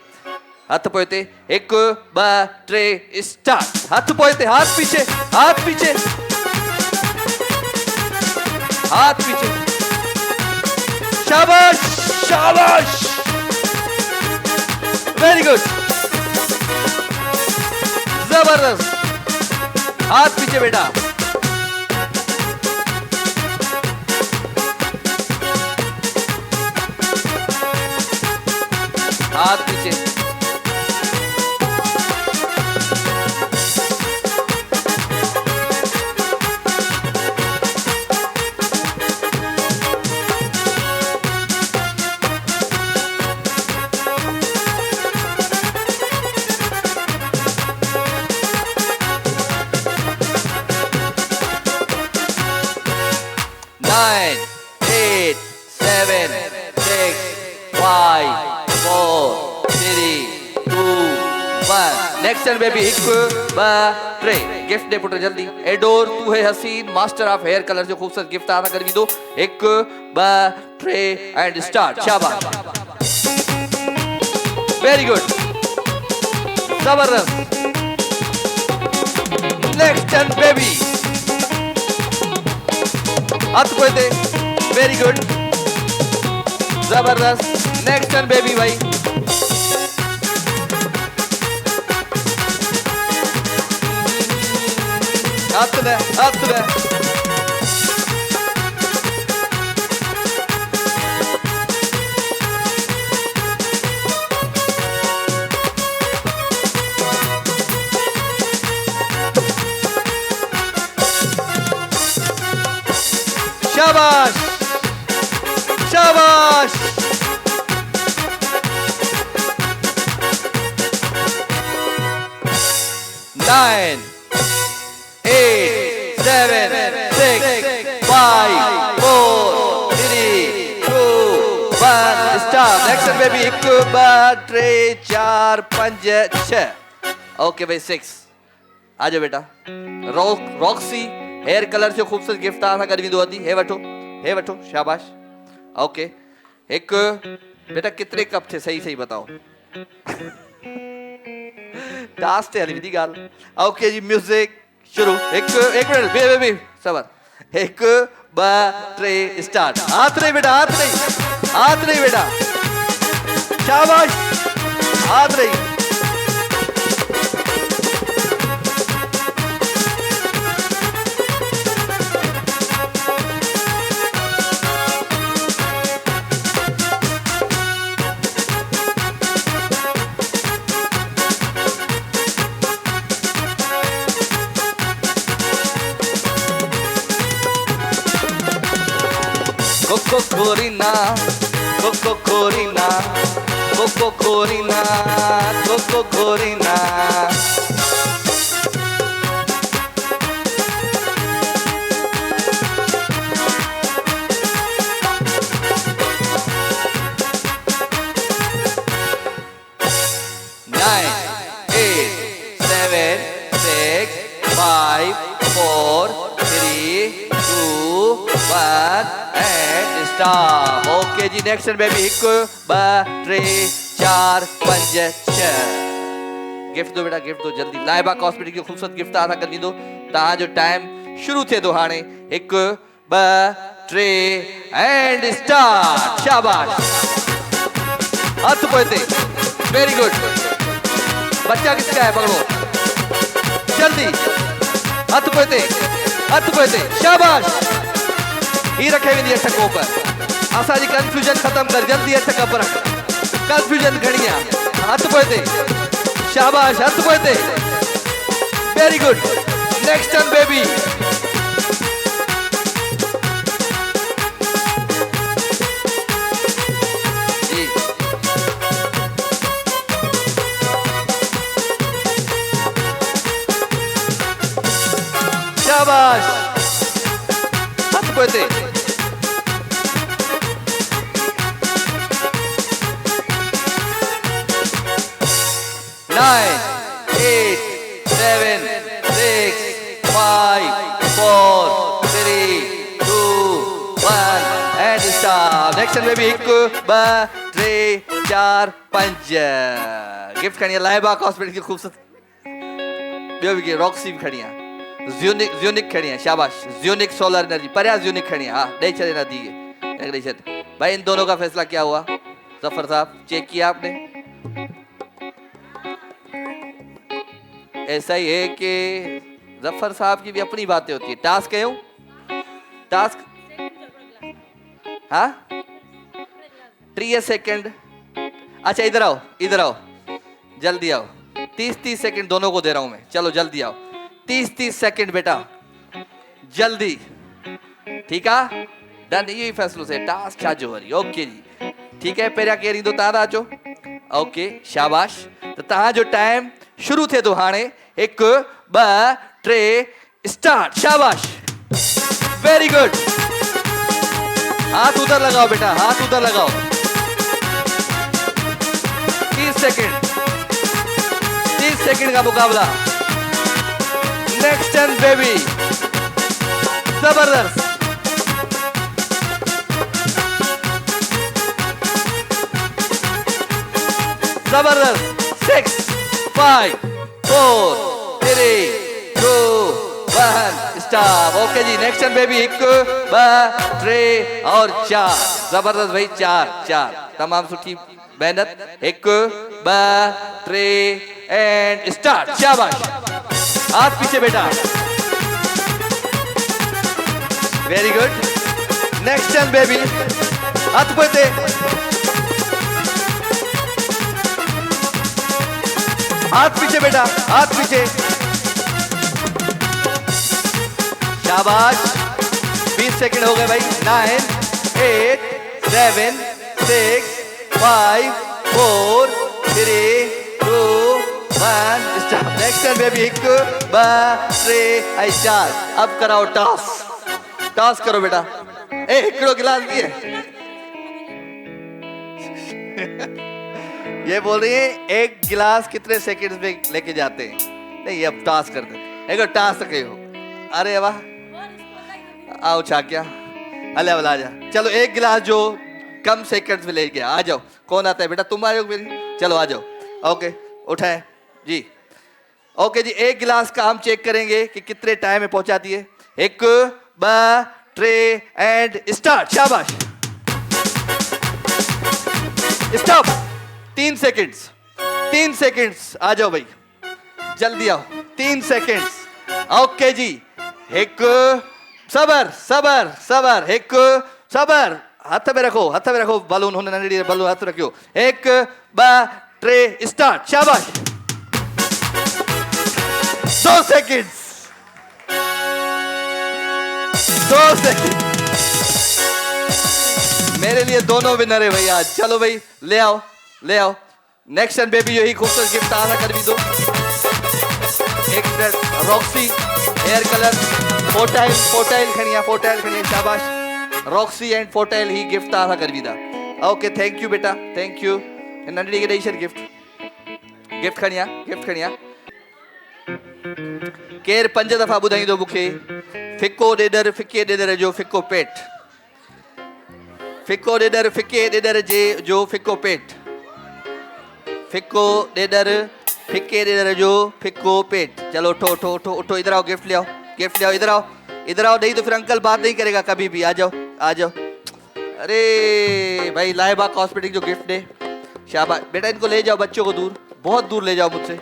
हाथ पोइते। 1 2 3 स्टार्ट। हाथ पोइते, हाथ पीछे, हाथ पीछे, हाथ पीछे। शाबाश शाबाश, वेरी गुड, जबरदस्त। हाथ पीछे बेटा, हाथ पीछे। Nine, 8, 7, 6, 5, 4, 3, 2, 1। Next turn baby. 1 2 3 gift दे पुत्र जल्दी। एडोर, तू है हसीन, मास्टर ऑफ हेयर कलर, जो खूबसूरत गिफ्ट आता कर भी दो। 1 2 3 एंड स्टार्ट। शाबाश, वेरी गुड, जबरदस्त। Next turn baby. हाथ को दे, वेरी गुड, जबरदस्त। नेक्स्ट टर्न बेबी भाई। हथ ने शाबाश शाबाश। 9 8 7 6 5 4 3 2 1 स्टार्ट। Next baby 1 2 3 4 5 6। ओके भाई 6 आ जाओ बेटा। रॉक्सी हेयर कलर से खूबसूरत गिफ्ट आ कर भी दो दी। हे वठो शाबाश। ओके एक बेटा कितने कप थे सही बताओ। टास्क है हली गाल। ओके जी म्यूजिक शुरू। एक मिनट बेबी सबर। 1 2 3 स्टार्ट। हाथ नहीं बेटा शाबाश हाथ नहीं। Cocorina, ओके जी नेक्स्ट बेबी 1 2 3 4 5 6। गिफ्ट दो बेटा गिफ्ट दो जल्दी। लाइबा कॉस्मेटिक की खूबसूरत गिफ्ट आता कर दो। तहां जो टाइम शुरू थे तो हाणे 1 2 3 एंड स्टार्ट। शाबाश हथ पोते वेरी गुड। बच्चा किसका है पकड़ो जल्दी। हथ पोते शाबाश। ही रखे भी नहीं टको पर असांजी कंफ्यूजन खत्म कर जल्दी। टका पर कंफ्यूजन घणी आहे। हथ पोते शाबाश हथ पोते very good. Next turn baby जी शाबाश हथ पोते। 9 8 7 6 5 4 3 2 1 and start. Next baby 1 2 3 4 5। Gift खड़ी लाइबा कॉस्मेटिक की खूबसूरत बेबी की रॉक्सी भी खड़ी है। ज़्यूनिक खड़ी है शाबाश। ज़्यूनिक सोलर एनर्जी पर ज़्यूनिक खड़ी है। हाँ दे चले ना दी भाई। इन दोनों का फैसला क्या हुआ जफर साहब चेक किया आपने? ऐसा ही है कि जफर साहब की भी अपनी बातें होती है। टास्क है टास्क हाँ 3 सेकंड। अच्छा इधर आओ जल्दी आओ। 30 सेकंड दोनों को दे रहा हूं मैं। चलो जल्दी आओ 30 सेकंड बेटा जल्दी। ठीक है डन। यही फैसलो से टास्क छाजो वरी। ओके जी ठीक है पहिरियां केर ईंदो तव्हां अचो। ओके शाबाश। तो तव्हां जो टाइम शुरू थे तो हाणे 1 2 3 स्टार्ट। शाबाश वेरी गुड। हाथ उधर लगाओ बेटा हाथ उधर लगाओ। 30 सेकंड का मुकाबला। नेक्स्ट टर्न बेबी जबरदस्त। जबरदस्त 6 5 4 3 2 1 स्टॉप। ओके जी नेक्स्ट टर्न बेबी 1 2 3 और 4। जबरदस्त भाई 4 तमाम सुठी मेहनत। 1 2 3 एंड स्टार्ट। शाबाश हाथ पीछे बेटा very good. Next turn baby. हाथ पते. हाथ पीछे बेटा, हाथ पीछे. शाबाश. 20 सेकंड हो गए भाई. 9 8 7 6 5 4 3 2 1 स्टार्ट. Next turn baby. 1 2 3 4. अब कराओ टॉस. टॉस करो बेटा. एकड़ो गिलास दिए. ये बोल रही है एक गिलास कितने सेकंड्स में लेके जाते हैं. नहीं अब टॉस कर दे. एक टॉस तक हो. अरे वाह. आओ छाक्या. अले आ जा. चलो एक गिलास जो कम सेकंड्स में ले गया. आ जाओ. कौन आता है बेटा? तुम आए हो मेरी. चलो आ जाओ. ओके उठाए जी. ओके जी. एक गिलास का हम चेक करेंगे कि कितने टाइम में पहुंचाती है. 1 2 3 एंड स्टार्ट. शाबाश. स्टॉप. 3 सेकंड्स. 3 सेकंड्स. आ जाओ भाई जल्दी आओ. 3 सेकंड्स. ओके जी. 1 सबर सबर सबर. 1 सबर. हाथ में रखो. हाथ में रखो. बलून होने ना रेडी. बलून हाथ रखियो. 1 2 3 स्टार्ट. शाबाश. 2 सेकंड्स. 2 सेकंड. मेरे लिए दोनों विनर है भैया. चलो भाई ले आओ ले आओ. नेक्स्ट एंड बेबी यही खूबसूरत गिफ्ट आना कर भी दो. एक मिनट. रॉक्सी हेयर कलर फोटाइल. फोटाइल खनिया. फोटाइल खनिया. शाबाश. रॉक्सी एंड फोटाइल ही गिफ्ट आना कर भी दा. ओके थैंक यू बेटा. Thank you. नंढड़ी के ॾेई गिफ्ट. गिफ्ट खनिया. गिफ्ट खनिया. केर 5 दफ़ा ॿुधाईंदो मूंखे फिको ॾेॾर फिके ॾेॾर जो फिको पेट. फिको ॾेॾर फिके ॾेॾर जे जो फिको पेट. फिको ॾेॾर फिके ॾेॾर जो फिको पेट. चलो उठो उठो उठो उठो. इधर आओ. गिफ्ट ले आओ. गिफ्ट ले आओ. इधर आओ. इधर आओ. नहीं तो फिर अंकल बात नहीं करेगा कभी भी. आ जाओ आ जाओ. अरे भाई लाइबा कॉस्मेटिक जो गिफ्ट दे. शाबाश बेटा. इनको ले जाओ बच्चों को दूर. बहुत दूर ले जाओ मुझसे.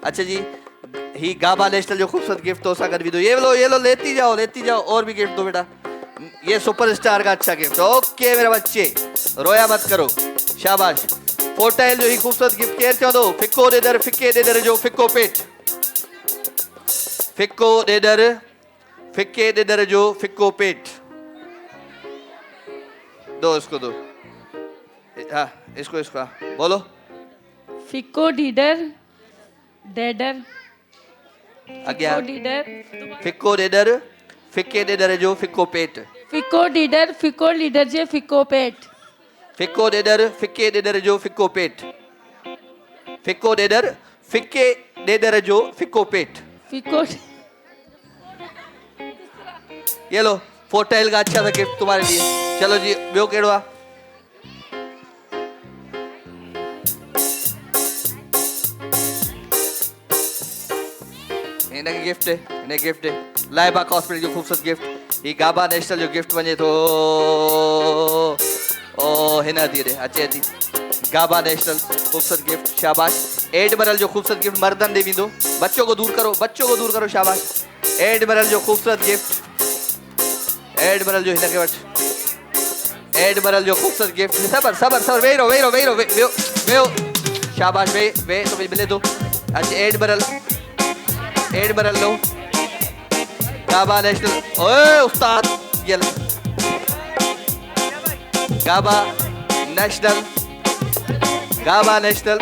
अच्छा जी. ही गाबा नेशनल जो खूबसूरत गिफ्ट हो सा कर भी दो. ये लो लेती जाओ लेती जाओ. और भी गिफ्ट दो बेटा. ये सुपरस्टार का अच्छा गिफ्ट. ओके मेरे बच्चे रोया मत करो. शाबाश. फोटाइल जो ही खूबसूरत गिफ्ट केयर चो दो. फिको ॾेॾर फिके ॾेॾर जो फिको पेट. फिको ॾेॾर फिके ॾेॾर जो फिको पेट. दो इसको दो. हाँ इसको इसको. बोलो. फिको डीडर डेडर. अगला. फिको ॾेॾर फिके ॾेॾर जो फिको पेट. फिको डीडर फिको लीडर जे फिको पेट. फिको ॾेॾर फिके ॾेॾर जो फिको पेट. फिको ॾेॾर फिके ॾेॾर जो फिको पेट. फिको. ये लो फोटाइल का अच्छा सा गिफ्ट तुम्हारे लिए. चलो जी ॿियो कहिड़ो आहे? इनके गिफ्ट है. इन्हें गिफ्ट है लाइबा कॉस्मेटिक जो खूबसूरत गिफ्ट. ही गाबा नेशनल जो गिफ्ट वञे थो. ओ हिन धीरे अचे थी. गाबा नेशनल खूबसूरत गिफ्ट. शाबाश. एडमिरल जो खूबसूरत गिफ्ट मर्दन दे वींदो. बच्चों को दूर करो. बच्चों को दूर करो. शाबाश. एडमिरल जो खूबसूरत गिफ्ट. एडमिरल जो हिन के वठ. एडमिरल जो खूबसूरत गिफ्ट. सबर सबर सबर. वेही रहो वेही रहो वेही रहो. वेहो वेहो. शाबाश. वे तो मिले दो. अच्छा एडमिरल. एडमिरल लो. गाबा नेशनल. ओए उस्ताद. ये गाबा नेशनल. गाबा नेशनल.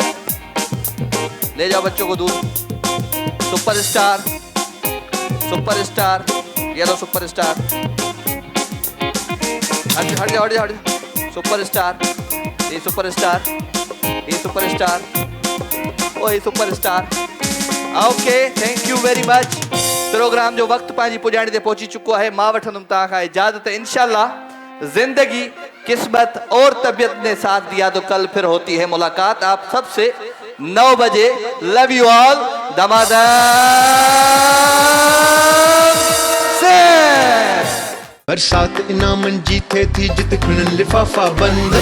ले जाओ बच्चों को दूर. सुपरस्टार. सुपरस्टार. ये लो सुपरस्टार. हट हट जाओ हट जाओ. सुपरस्टार. ये सुपरस्टार. ये सुपरस्टार. ओ ये superstar. Okay thank you very much. Programme जो वक्त पंहिंजी पुॼाणी ते पहुची चुको है. मां वठंदुमि तव्हां खां इजाज़त. इंशाल्लाह जिंदगी किस्मत और तबीयत ने साथ दिया तो कल फिर होती है मुलाकात आप सबसे 9 बजे. Love you all. दमादम से. बरसात इनामन जीते थी जित खुनन लिफाफा बंद.